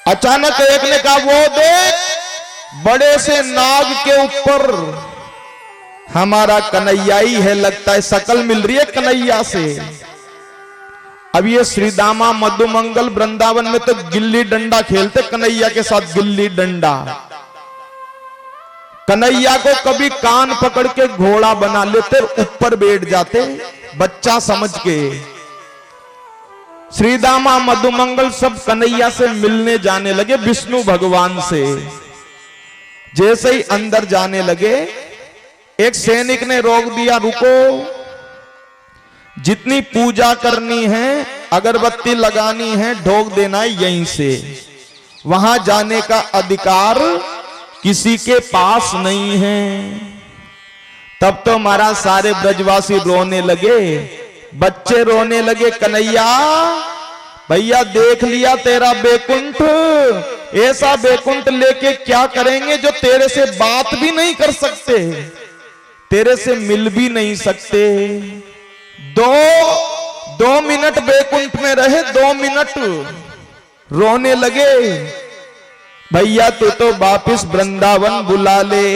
अचानक एक ने कहा, वो देख, बड़े से नाग के ऊपर हमारा कन्हैया ही है, लगता है शकल मिल रही है कन्हैया से। अब ये श्रीदामा मधुमंगल वृंदावन में तो गिल्ली डंडा खेलते कन्हैया के साथ, गिल्ली डंडा। कन्हैया को कभी कान पकड़ के घोड़ा बना लेते, ऊपर बैठ जाते बच्चा समझ के। श्रीदामा मधुमंगल सब कन्हैया से मिलने जाने लगे, विष्णु भगवान से। जैसे ही अंदर जाने लगे, एक सैनिक ने रोक दिया, रुको, जितनी पूजा करनी है अगरबत्ती लगानी है, ढोक देना है यहीं से, वहां जाने का अधिकार किसी के पास नहीं है। तब तो महाराज सारे ब्रजवासी रोने लगे, बच्चे रोने लगे, कन्हैया भैया देख लिया तेरा बैकुंठ, ऐसा बैकुंठ लेके क्या करेंगे जो तेरे से बात भी नहीं कर सकते, तेरे से मिल भी नहीं सकते। दो मिनट बैकुंठ में रहे, 2 मिनट रोने लगे, भैया तू तो वापिस वृंदावन बुला ले।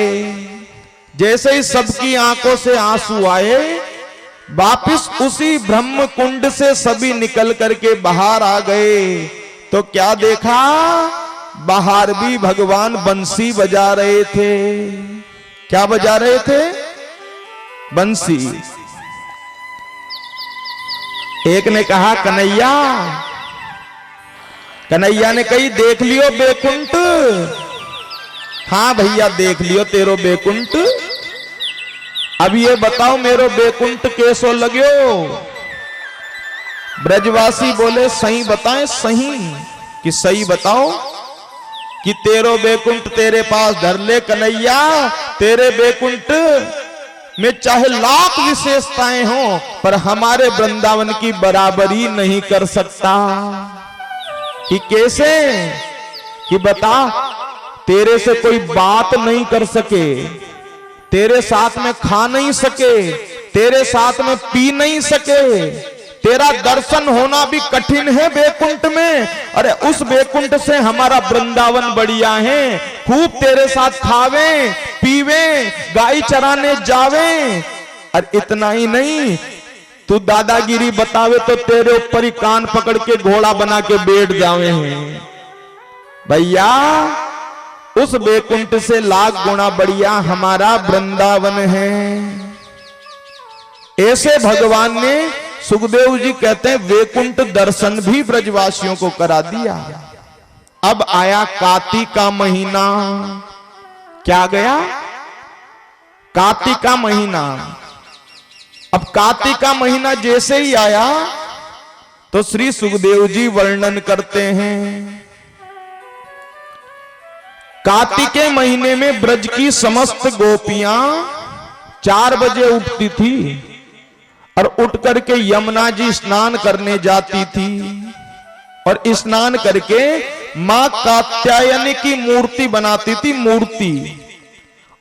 जैसे ही सबकी आंखों से आंसू आए, वापिस उसी ब्रह्म कुंड से सभी निकल करके बाहर आ गए, तो क्या देखा, बाहर भी भगवान बंसी बजा रहे थे। क्या बजा रहे थे? बंसी। एक ने कहा कन्हैया, कन्हैया ने कही देख लियो बैकुंठ। हाँ भैया देख लियो तेरो बैकुंठ। अब ये बताओ मेरो बैकुंठ कैसो लग्यो? ब्रजवासी बोले सही बताएं, सही कि सही बताओ कि तेरो बैकुंठ तेरे पास धर ले कन्हैया, तेरे बैकुंठ में चाहे लाख विशेषताएं हो, पर हमारे वृंदावन की बराबरी नहीं कर सकता। कि कैसे? कि बता, तेरे से कोई बात नहीं कर सके, तेरे साथ में खा नहीं सके, तेरे साथ में पी नहीं सके, तेरा दर्शन होना भी कठिन है बैकुंठ में। अरे उस बैकुंठ से हमारा वृंदावन बढ़िया है, खूब तेरे साथ खावे पीवे, गाय चराने जावे। और इतना ही नहीं, तू दादागिरी बतावे तो तेरे ऊपर ही कान पकड़ के घोड़ा बना के बैठ जावे हैं। भैया उस बैकुंठ से लाख गुना बढ़िया हमारा वृंदावन है। ऐसे भगवान ने, सुखदेव जी कहते हैं, वैकुंठ दर्शन भी ब्रजवासियों को करा दिया। अब आया कार्तिक का महीना। क्या गया? कार्तिक का महीना। अब कार्तिक का महीना जैसे ही आया तो श्री सुखदेव जी वर्णन करते हैं, कार्तिक के महीने में ब्रज की समस्त गोपियां 4 बजे उठती थी और उठ करके यमुना जी स्नान करने जाती थी, और स्नान करके मां कात्यायनी की मूर्ति बनाती थी, मूर्ति,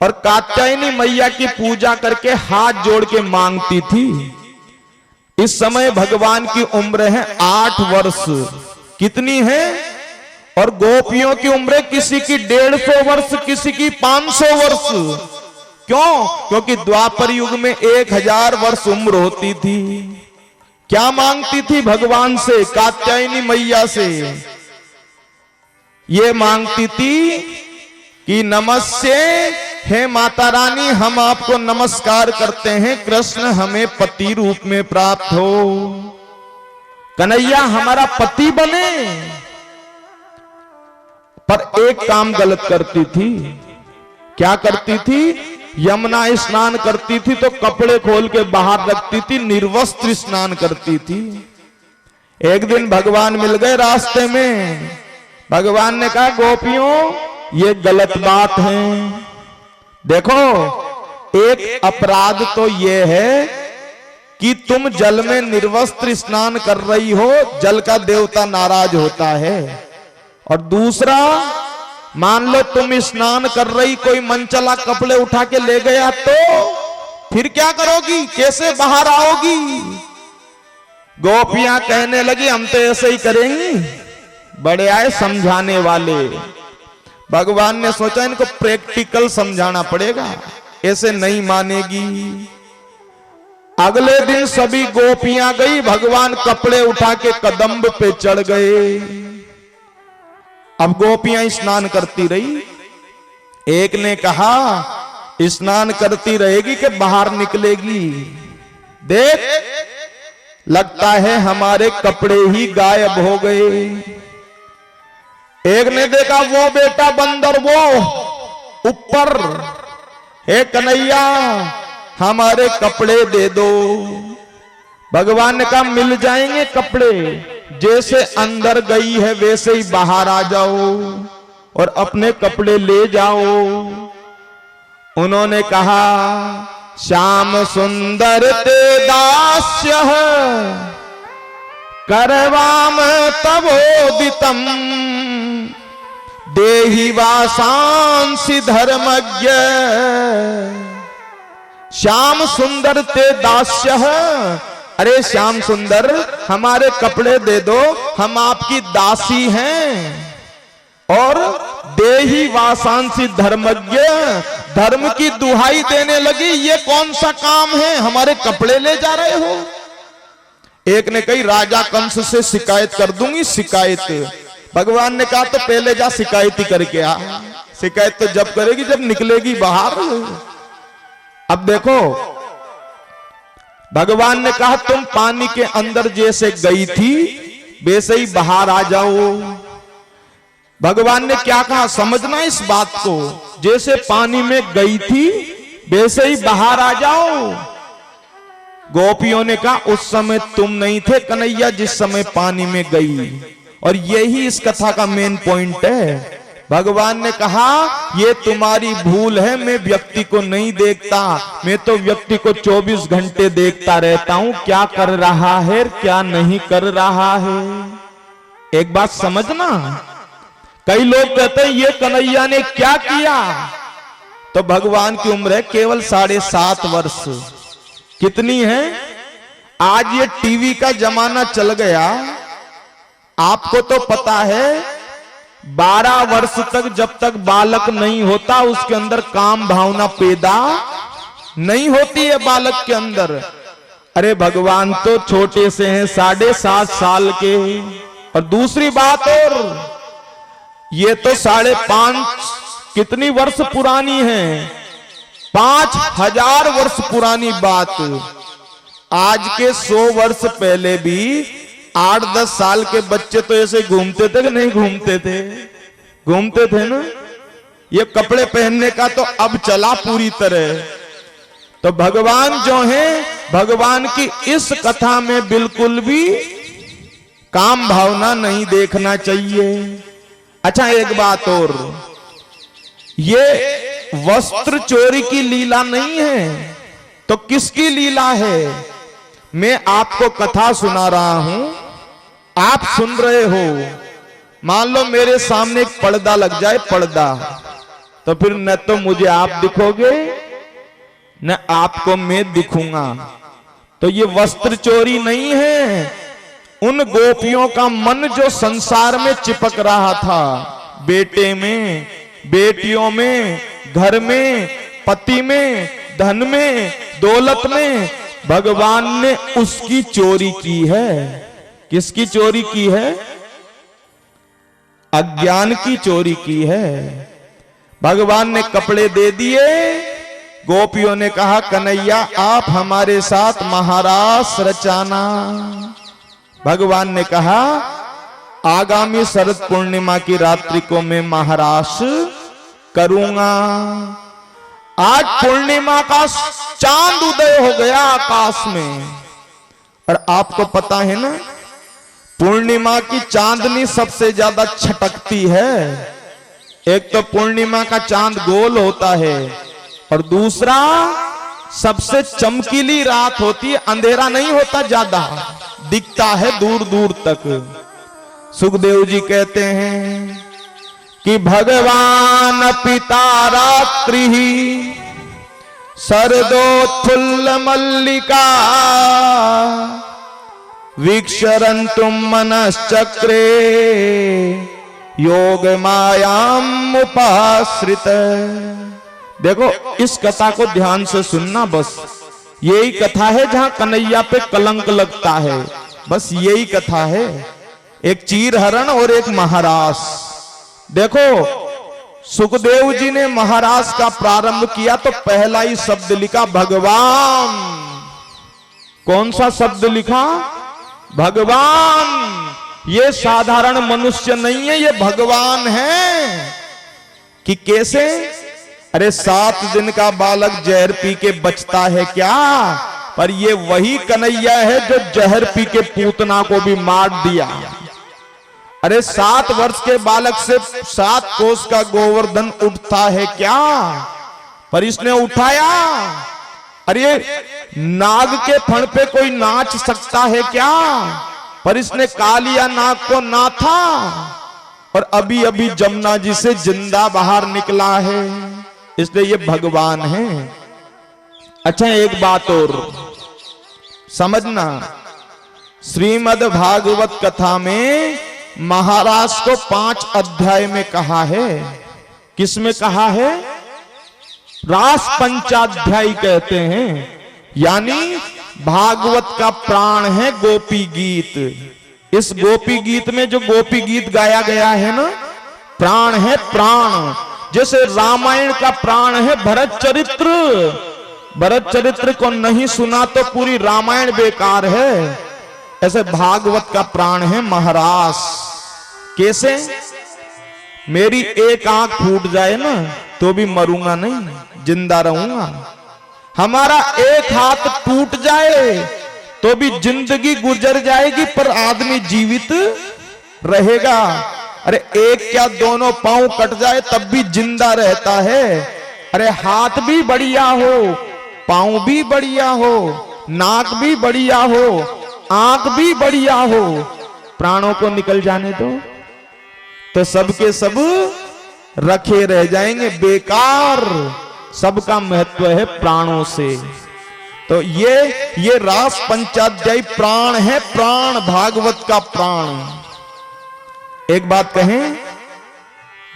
और कात्यायनी मैया की पूजा करके हाथ जोड़ के मांगती थी। इस समय भगवान की उम्र है 8 वर्ष। कितनी है? और गोपियों की उम्र किसी की 150 वर्ष, किसी की 500 वर्ष। क्यों? क्योंकि द्वापर युग में 1000 वर्ष उम्र होती थी। क्या मांगती थी भगवान से, कात्यायनी मैया से? ये मांगती थी कि नमस्ते, हे माता रानी, हम आपको नमस्कार करते हैं, कृष्ण हमें पति रूप में प्राप्त हो, कन्हैया हमारा पति बने। पर एक काम गलत करती थी। क्या करती थी? यमुना स्नान करती थी तो कपड़े खोल के बाहर रखती थी, निर्वस्त्र स्नान करती थी। एक दिन भगवान मिल गए रास्ते में। भगवान ने कहा गोपियों ये गलत बात है। देखो, एक अपराध तो ये है कि तुम जल में निर्वस्त्र स्नान कर रही हो, जल का देवता नाराज होता है। और दूसरा, मान लो तुम स्नान कर रही, कोई मनचला कपड़े उठा के ले गया तो फिर क्या करोगी? कैसे बाहर आओगी? गोपियां कहने लगी हम तो ऐसे ही करेंगी। बड़े आए समझाने वाले। भगवान ने सोचा इनको प्रैक्टिकल समझाना पड़ेगा, ऐसे नहीं मानेगी। अगले दिन सभी गोपियां गई, भगवान कपड़े उठा के कदम्ब पे चढ़ गए। अब गोपियां स्नान करती रही। एक ने कहा स्नान करती रहेगी कि बाहर निकलेगी? देख, लगता है हमारे कपड़े ही गायब हो गए। एक ने देखा वो बेटा बंदर वो ऊपर, हे कन्हैया हमारे कपड़े दे दो। भगवान ने कहा मिल जाएंगे कपड़े, जैसे अंदर गई है वैसे ही बाहर आ जाओ और अपने कपड़े ले जाओ। उन्होंने कहा श्याम सुंदर ते दास्य करवाम तवोदितम देहि वासांसि धर्मज्ञ। श्याम सुंदर ते दास्य, अरे श्याम सुंदर हमारे कपड़े दे दो, हम आपकी दासी हैं। और देहि वासांसि धर्मज्ञ, धर्म की दुहाई देने लगी, ये कौन सा काम है, हमारे कपड़े ले जा रहे हो। एक ने कही राजा कंस से शिकायत कर दूंगी, शिकायत। भगवान ने कहा तो पहले जा शिकायत ही करके आ, शिकायत तो जब करेगी जब निकलेगी बाहर। अब देखो भगवान ने कहा तुम पानी के अंदर जैसे गई थी वैसे ही बाहर आ जाओ। भगवान ने क्या कहा समझना इस बात को, जैसे पानी में गई थी वैसे ही बाहर आ जाओ। गोपियों ने कहा उस समय तुम नहीं थे कन्हैया जिस समय पानी में गई, और यही इस कथा का मेन पॉइंट है। भगवान ने कहा ये तुम्हारी भूल है, मैं व्यक्ति को नहीं देखता, मैं तो व्यक्ति को 24 घंटे देखता रहता हूं, क्या कर रहा है क्या नहीं कर रहा है। एक बात समझना, कई लोग कहते हैं ये कन्हैया ने क्या किया, तो भगवान की उम्र है केवल 7.5 वर्ष। कितनी है? आज ये टीवी का जमाना चल गया, आपको तो पता है 12 वर्ष तक जब तक बालक नहीं होता उसके अंदर काम भावना पैदा नहीं होती है बालक के अंदर। अरे भगवान तो छोटे से हैं 7.5 साल के। और दूसरी बात और, ये तो 5.5 कितनी वर्ष पुरानी है, 5000 वर्ष पुरानी बात। आज के 100 वर्ष पहले भी 8-10 साल के बच्चे तो ऐसे घूमते थे कि नहीं घूमते थे? घूमते थे ना। ये कपड़े पहनने का तो अब चला पूरी तरह। तो भगवान जो है, भगवान की इस कथा में बिल्कुल भी काम भावना नहीं देखना चाहिए। अच्छा एक बात और, ये वस्त्र चोरी की लीला नहीं है तो किसकी लीला है? मैं आपको कथा सुना रहा हूं, आप सुन रहे हो। मान लो मेरे सामने एक पर्दा लग जाए, पर्दा, तो फिर न तो मुझे आप दिखोगे न आपको मैं दिखूंगा। तो ये वस्त्र चोरी नहीं है। उन गोपियों का मन जो संसार में चिपक रहा था, बेटे में, बेटियों में, घर में, पति में, धन में, दौलत में, भगवान ने उसकी चोरी की है। किसकी चोरी की है? अज्ञान की चोरी की है। भगवान ने कपड़े दे दिए, गोपियों ने कहा कन्हैया आप हमारे साथ महारास रचाना। भगवान ने कहा आगामी शरद पूर्णिमा की रात्रि को मैं महारास करूंगा। आज पूर्णिमा का चांद उदय हो गया आकाश में, और आपको पता है ना पूर्णिमा की चांदनी सबसे ज्यादा छटकती है। एक तो पूर्णिमा का चांद गोल होता है, और दूसरा सबसे चमकीली रात होती है, अंधेरा नहीं होता, ज्यादा दिखता है दूर दूर तक। सुखदेव जी कहते हैं कि भगवान पिता रात्रि शरदोत्फुल्ल मल्लिका वीक्षरन्तुम मनश्चक्रे योग मायाम उपाश्रित। देखो इस कथा को ध्यान से सुनना, बस यही कथा है जहां कन्हैया पे कलंक लगता है, बस यही कथा है। एक चीरहरण और एक महारास। देखो सुखदेव जी ने महारास का प्रारंभ किया तो पहला ही शब्द लिखा भगवान। कौन सा शब्द लिखा? भगवान। ये साधारण मनुष्य नहीं है, ये भगवान है। कि कैसे? अरे 7 दिन का बालक जहर पी के बचता है क्या? पर ये वही कन्हैया है जो जहर पी के पूतना को भी मार दिया। अरे 7 वर्ष के बालक से 7 कोस का गोवर्धन उठता है क्या? पर इसने उठाया। अरे नाग के फण पे कोई नाच सकता है क्या? पर इसने कालिया नाग को नाथा और अभी अभी जमुना जी से जिंदा बाहर निकला है। इसलिए ये भगवान है। अच्छा, एक बात और समझना, श्रीमद् भागवत कथा में महाराज को 5 अध्याय में कहा है। किसमें कहा है? रास पंचाध्यायी कहते हैं, यानी भागवत का प्राण है गोपी गीत। इस गोपी गीत में जो गोपी गीत गाया गया है ना, प्राण है प्राण। जैसे रामायण का प्राण है भरत चरित्र। भरत चरित्र को नहीं सुना तो पूरी रामायण बेकार है। ऐसे भागवत का प्राण है महाराज। कैसे? मेरी एक आंख फूट जाए ना तो भी मरूंगा नहीं, जिंदा रहूंगा। हमारा एक हाथ टूट जाए तो भी जिंदगी गुजर जाएगी, पर आदमी जीवित रहेगा। अरे एक क्या दोनों पांव कट जाए तब भी जिंदा रहता है। अरे हाथ भी बढ़िया हो, पांव भी बढ़िया हो, नाक भी बढ़िया हो, आंख भी बढ़िया हो, प्राणों को निकल जाने दो तो सबके सब रखे रह जाएंगे, बेकार। सबका महत्व है प्राणों से। तो ये रास पंचाध्यायी प्राण है, प्राण भागवत का प्राण। एक बात कहें,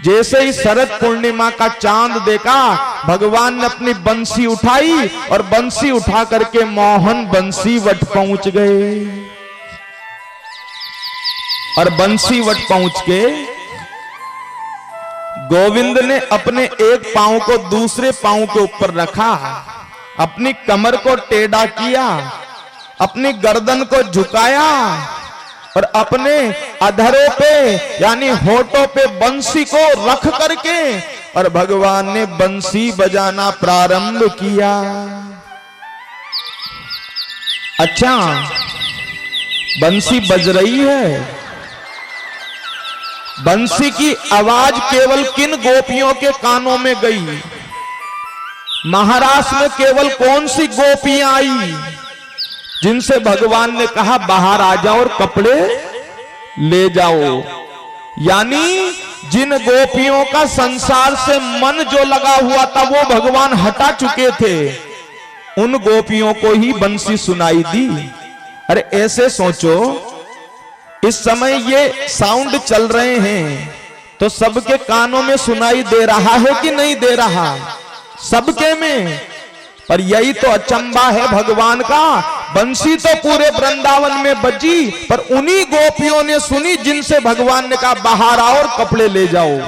जैसे ही शरद पूर्णिमा का चांद देखा, भगवान ने अपनी बंसी उठाई और बंसी उठा करके मोहन बंसी वट पहुंच गए। और बंसी वट पहुंच के गोविंद ने अपने एक पांव को दूसरे पांव के ऊपर रखा, अपनी कमर को टेढ़ा किया, अपनी गर्दन को झुकाया और अपने अधरों पे यानी होठों पे बंसी को रख करके और भगवान ने बंसी बजाना प्रारंभ किया। अच्छा, बंसी बज रही है। बंसी की आवाज केवल किन गोपियों के कानों में गई? महाराष्ट्र में केवल कौन सी गोपियां आई जिनसे भगवान ने कहा बाहर आ जाओ और कपड़े ले जाओ? यानी जिन गोपियों का संसार से मन जो लगा हुआ था वो भगवान हटा चुके थे, उन गोपियों को ही बंसी सुनाई दी। अरे ऐसे सोचो, इस समय ये साउंड चल रहे हैं तो सबके कानों में सुनाई दे रहा है कि नहीं दे रहा? सबके में। पर यही तो अचंबा है भगवान का, बंसी तो पूरे वृंदावन में बजी पर उन्हीं गोपियों ने सुनी जिनसे भगवान ने कहा बाहर आओ और कपड़े ले जाओ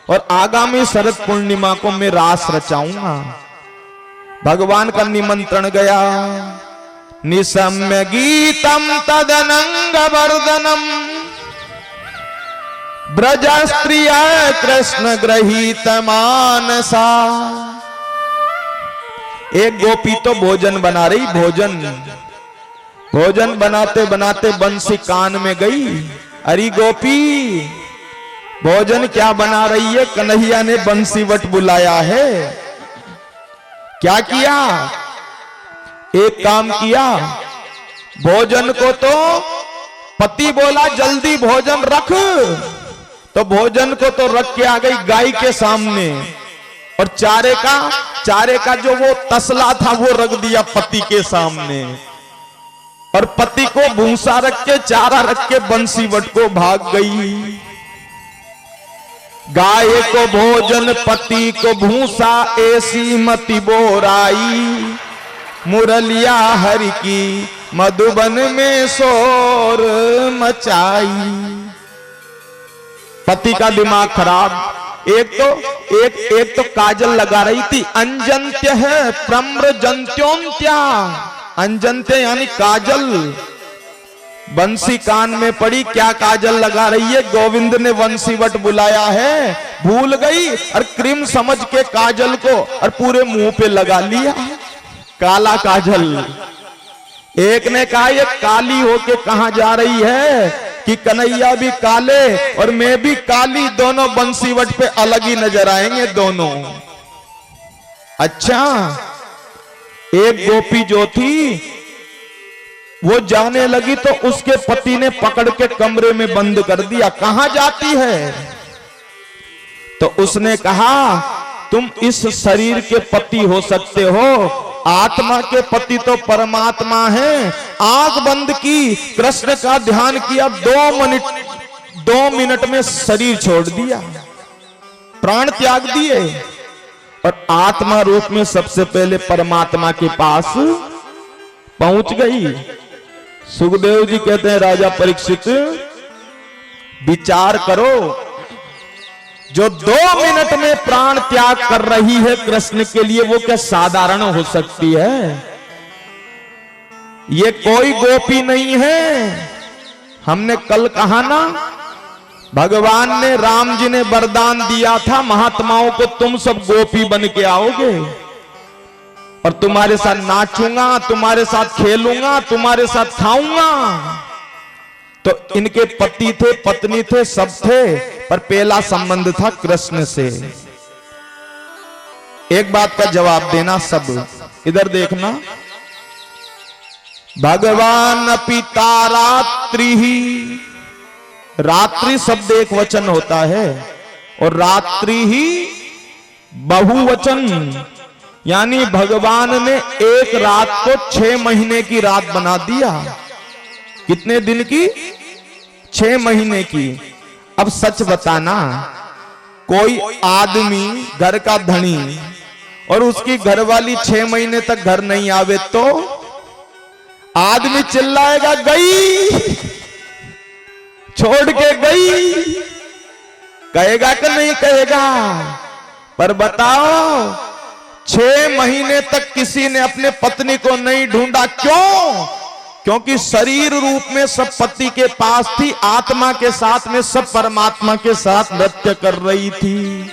और आगामी शरद पूर्णिमा को मैं रास रचाऊंगा। भगवान का निमंत्रण गया। निसम्य गीतम तदनंग वर्धनम ब्रज स्त्रिय कृष्ण ग्रहीत मानसा। एक गोपी तो भोजन बना रही, भोजन बनाते बनाते बंसी कान में गई। अरे गोपी, भोजन क्या बना रही है? कन्हैया ने बंसीवट बुलाया है। क्या किया? एक काम किया, भोजन को तो पति बोला जल्दी भोजन रख, तो भोजन को तो रख के आ गई गाय के सामने और चारे का जो वो तसला था वो रख दिया पति के सामने और पति को भूसा रख के चारा रख के बंसीवट को भाग गई। गाय को भोजन पति को भूसा ऐसी मति बोराई, मुरलिया हरि की मधुबन में शोर मचाई। पति का दिमाग खराब। एक तो काजल लगा रही थी, अंजंत्य है प्रम्रजंत्योन्त्या। अंजंत्य यानी काजल। बंसी कान में पड़ी, क्या काजल लगा रही है? गोविंद ने बंसीवट बुलाया है, भूल गई और क्रीम समझ के काजल को और पूरे मुंह पे लगा लिया। काला काजल। एक ने कहा ये काली होके कहां जा रही है कि कन्हैया भी काले और मैं भी काली, दोनों बंसीवट पे अलग ही नजर आएंगे दोनों। अच्छा, एक गोपी जो थी वो जाने लगी तो उसके पति ने पकड़ के कमरे में बंद कर दिया। कहां जाती है? तो उसने कहा तुम इस शरीर के पति हो सकते हो, आत्मा के पति तो परमात्मा है। आंख बंद की, कृष्ण का ध्यान किया, 2 मिनट में शरीर छोड़ दिया, प्राण त्याग दिए और आत्मा रूप में सबसे पहले परमात्मा के पास पहुंच गई। सुखदेव जी कहते हैं राजा परीक्षित विचार करो, जो 2 मिनट में प्राण त्याग कर रही है कृष्ण के लिए, वो क्या साधारण हो सकती है? ये कोई गोपी नहीं है। हमने कल कहा ना, भगवान ने, राम जी ने वरदान दिया था महात्माओं को, तुम सब गोपी बन के आओगे और तुम्हारे साथ नाचूंगा, तुम्हारे साथ खेलूंगा, तुम्हारे साथ खाऊंगा। तो इनके पति थे, पत्नी थे, सब थे, पर पहला संबंध था कृष्ण से। एक बात का जवाब देना सब, इधर देखना, भगवान पिता रात्रि ही, रात्रि शब्द एक वचन होता है और रात्रि ही बहुवचन, यानी भगवान ने एक रात को 6 महीने की रात बना दिया। कितने दिन की? 6 महीने की। अब सच बताना, कोई आदमी घर का धनी और उसकी घरवाली 6 महीने तक घर नहीं आवे तो आदमी चिल्लाएगा गई, छोड़ के गई, कहेगा कि नहीं कहेगा? पर बताओ, 6 महीने तक किसी ने अपने पत्नी को नहीं ढूंढा, क्यों? क्योंकि शरीर रूप में सब पति के पास थी, आत्मा के साथ में सब परमात्मा के साथ नृत्य कर रही थी।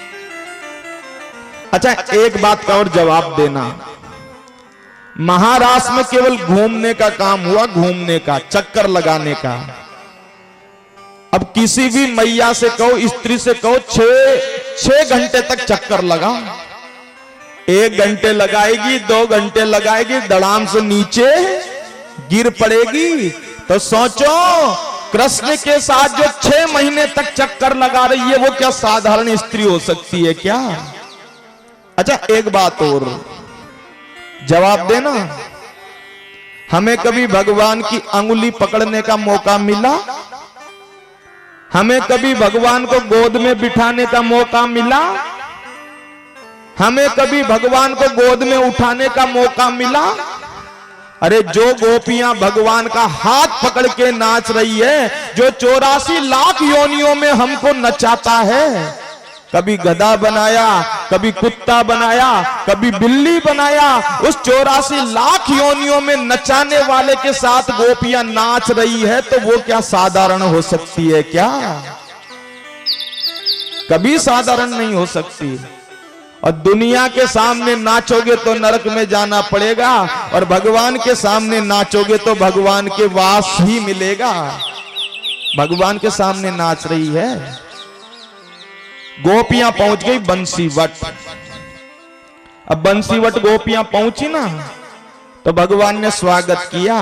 अच्छा, एक बात का और जवाब देना, महाराष्ट्र में केवल घूमने का काम हुआ, घूमने का, चक्कर लगाने का। अब किसी भी मैया से कहो, स्त्री से कहो, 6 घंटे तक चक्कर लगा, 1 घंटे लगाएगी, 2 घंटे लगाएगी, धड़ाम से नीचे गिर पड़ेगी। तो सोचो, कृष्ण के साथ जो 6 महीने तक चक्कर लगा रही है, वो क्या साधारण स्त्री हो सकती है क्या? अच्छा, एक बात और जवाब देना, हमें कभी भगवान की अंगुली पकड़ने का मौका मिला? हमें कभी भगवान को गोद में बिठाने का मौका मिला? हमें कभी भगवान को गोद में उठाने का मौका मिला? अरे जो गोपियां भगवान का हाथ पकड़ के नाच रही है, जो 84 लाख योनियों में हमको नचाता है, कभी गधा बनाया, कभी कुत्ता बनाया, कभी बिल्ली बनाया, उस 84 लाख योनियों में नचाने वाले के साथ गोपियां नाच रही है, तो वो क्या साधारण हो सकती है क्या? कभी साधारण नहीं हो सकती। और दुनिया के सामने नाचोगे तो नरक में जाना पड़ेगा, और भगवान के सामने नाचोगे तो भगवान के वास ही मिलेगा। भगवान के सामने नाच रही है। गोपियां पहुंच गई बंसीवट। अब बंसीवट गोपियां पहुंची ना, तो भगवान ने स्वागत किया,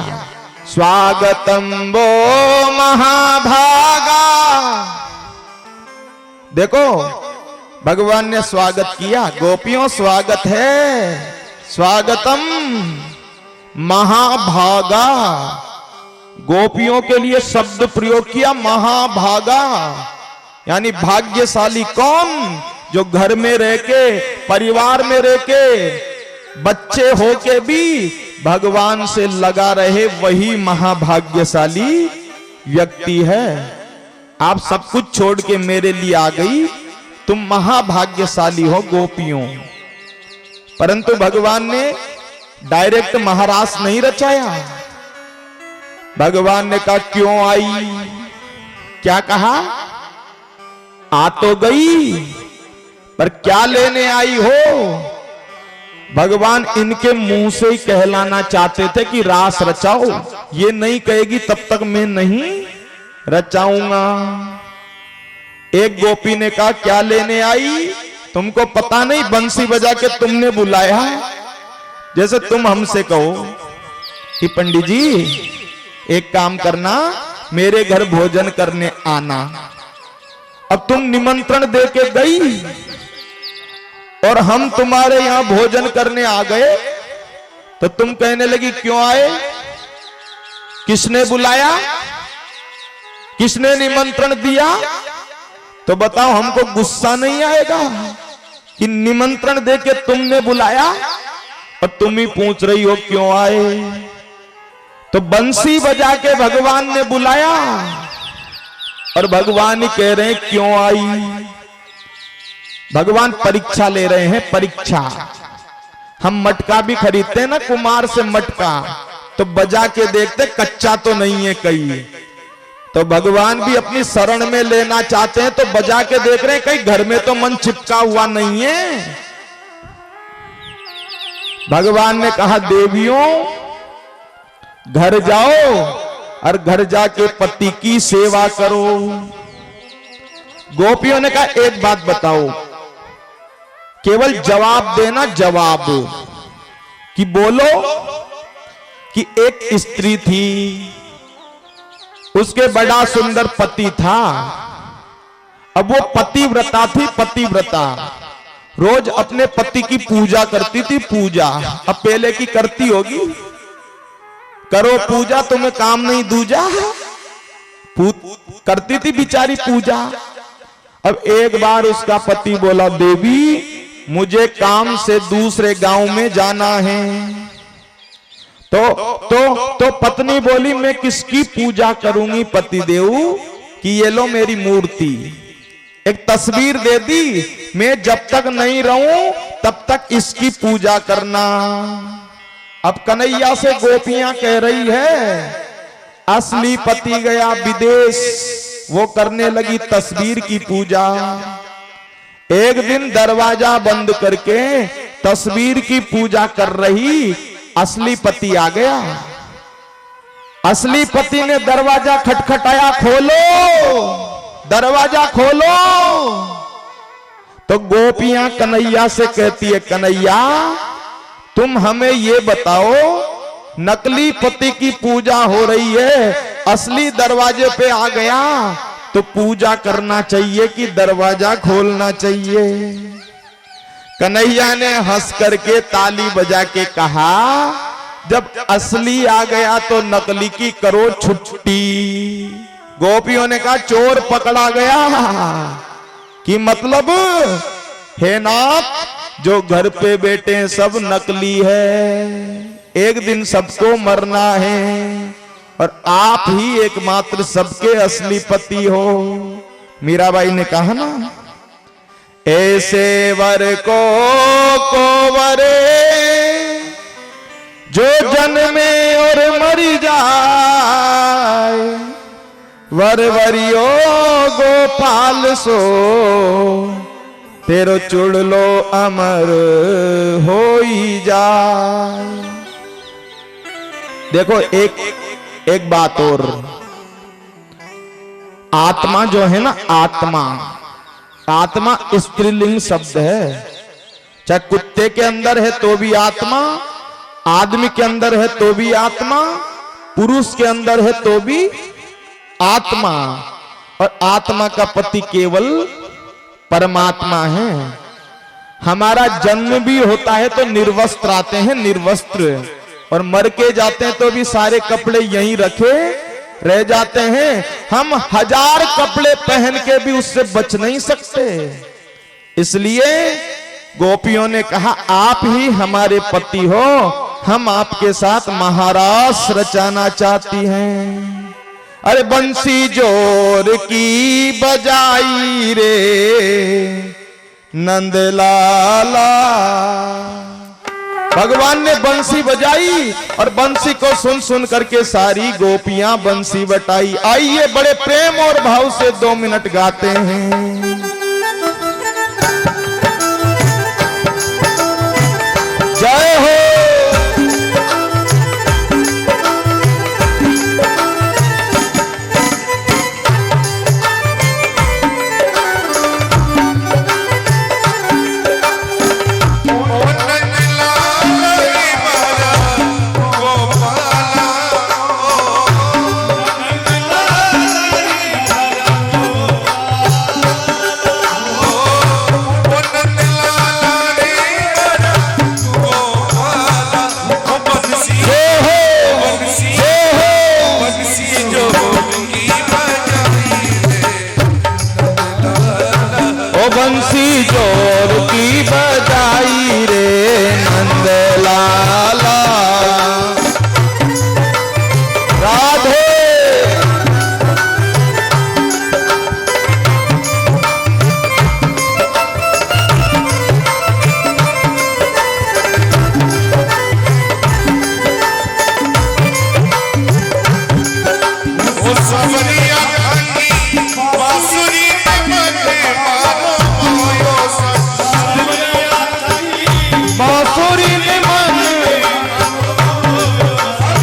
स्वागतम वो महाभागा। देखो, भगवान ने स्वागत किया, गोपियों स्वागत है, स्वागतम महाभागा। गोपियों के लिए शब्द प्रयोग किया महाभागा, यानी भाग्यशाली कौन? जो घर में रह के, परिवार में रह के, बच्चे होके भी भगवान से लगा रहे, वही महाभाग्यशाली व्यक्ति है। आप सब कुछ छोड़ के मेरे लिए आ गई, तुम महाभाग्यशाली हो गोपियों। परंतु भगवान ने डायरेक्ट महारास नहीं रचाया। भगवान ने कहा क्यों आई? क्या कहा? आ तो गई, पर क्या लेने आई हो? भगवान इनके मुंह से ही कहलाना चाहते थे कि रास रचाओ। ये नहीं कहेगी तब तक मैं नहीं रचाऊंगा। एक गोपी ने कहा क्या लेने आई, तुमको पता नहीं बंसी बजा के तुमने बुलाया। जैसे तुम हमसे कहो कि पंडित जी एक काम करना, मेरे घर भोजन करने आना। अब तुम निमंत्रण दे के गई और हम तुम्हारे यहां भोजन करने आ गए, तो तुम कहने लगी क्यों आए, किसने बुलाया, किसने निमंत्रण दिया। तो बताओ हमको गुस्सा नहीं आएगा कि निमंत्रण दे के तुमने बुलाया और तुम ही पूछ रही हो क्यों आए। तो बंसी बजा के भगवान ने बुलाया और भगवान ही कह रहे हैं क्यों आई। भगवान परीक्षा ले रहे हैं, परीक्षा। हम मटका भी खरीदते हैं ना कुमार से मटका, तो बजा के देखते कच्चा तो नहीं है कहीं। तो भगवान भी अपनी शरण में लेना चाहते हैं, तो बजा के देख रहे हैं कहीं घर में तो मन चिपका हुआ नहीं है। भगवान ने कहा देवियों घर जाओ और घर जाके पति की सेवा करो। गोपियों ने कहा एक बात बताओ, केवल जवाब देना, जवाब कि बोलो कि एक स्त्री थी, उसके बड़ा सुंदर पति था। अब वो पतिव्रता थी, पतिव्रता रोज अपने पति की पूजा करती थी। पूजा अब पहले की करती होगी, करो पूजा तुम्हें काम नहीं दूजा, करती थी बेचारी पूजा। अब एक बार उसका पति बोला देवी मुझे काम से दूसरे गांव में जाना है। तो पत्नी बोली मैं किसकी पूजा करूंगी पतिदेव, कि ये लो मेरी मूर्ति, एक तस्वीर दे दी, मैं जब तक नहीं रहूं तब तक इसकी पूजा करना। अब कन्हैया से गोपियां कह रही है असली पति गया विदेश, वो करने लगी तस्वीर की पूजा। एक दिन दरवाजा बंद करके तस्वीर की पूजा कर रही असली पति आ गया। असली पति ने दरवाजा खटखटाया, खोलो दरवाजा खोलो। तो गोपियां कन्हैया से कहती है कन्हैया तुम हमें ये बताओ, नकली पति की पूजा हो रही है, असली दरवाजे पे आ गया तो पूजा करना चाहिए कि दरवाजा खोलना चाहिए। कन्हैया ने हंस करके ताली बजा के कहा जब असली आ गया तो नकली की करो छुट्टी। गोपियों ने कहा चोर पकड़ा गया, कि मतलब हे नाथ जो घर पे बैठे सब नकली है, एक दिन सबको मरना है और आप ही एकमात्र सबके असली पति हो। मीराबाई ने कहा ना ऐसे वर को वरे जो जन्मे और मरी जाए, वर वरियो गोपाल सो तेरो चुड़ लो अमर हो ही जाए। देखो एक बात और, आत्मा जो है ना, आत्मा स्त्रीलिंग शब्द है। चाहे कुत्ते के अंदर है तो भी आत्मा, आदमी के अंदर है तो भी आत्मा, पुरुष के अंदर है तो भी आत्मा। और आत्मा का पति केवल परमात्मा है। हमारा जन्म भी होता है तो निर्वस्त्र आते हैं, निर्वस्त्र, और मर के जाते हैं तो भी सारे कपड़े यहीं रखे रह जाते हैं। हम 1000 कपड़े पहन के भी उससे बच नहीं सकते। इसलिए गोपियों ने कहा आप ही हमारे पति हो, हम आपके साथ महारास रचाना चाहती हैं। अरे बंसी जोर की बजाई रे नंदलाला। भगवान ने बंसी बजाई और बंसी को सुन सुन करके सारी गोपियां बंसी बटाई। आइए बड़े प्रेम और भाव से 2 मिनट गाते हैं। लाला राधे। ओ सबरिया खानी बांसुरी में मने मारो मोयो सबरिया खानी बांसुरी में मन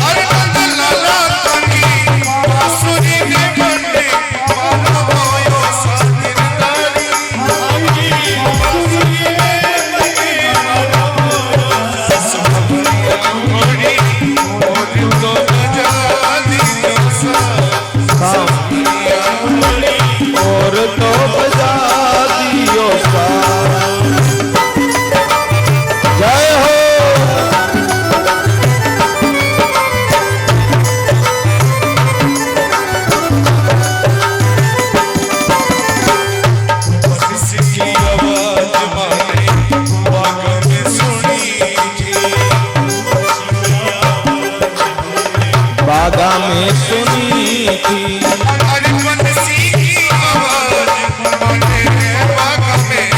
अरे नंद लाला खानी बांसुरी में मने मारो मोयो सबरिया बांसुरी में मने मारो सबरिया मोरी और तो बजा दियो सा और तो बजा दियो सा। जय हो किसकी आवाज माने बागों में सुनी थी बागा में सुनी थी। अरे बंसी की आवाज माने बागों में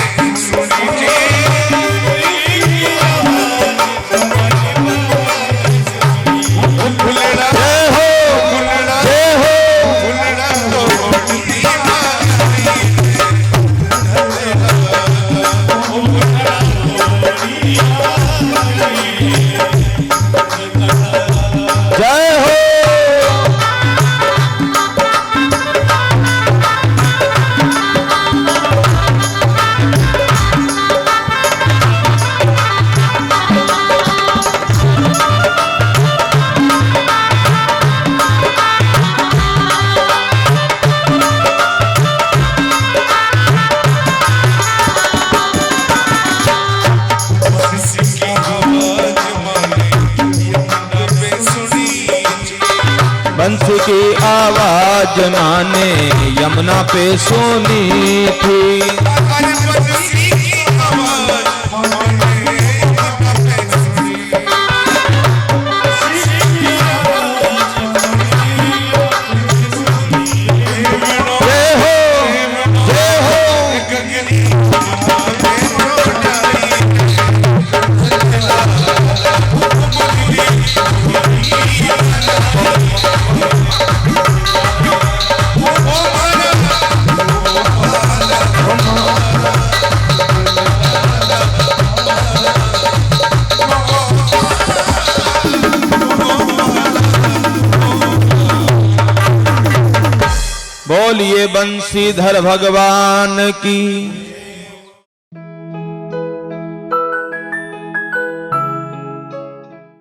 सुनी थी फुलड़ा जय हो फुलड़ा जय हो फुलड़ा तो दीवानी जय हो। किसकी आवाज माने यमुना पे सुनी थी बंस की आवाज माने यमुना पे सुनी थी। अरे बंसी की आवाज माने यमुना पे सुनी जय हो जय हो गगनी माने रोडाई बोलिए बंसीधर भगवान की।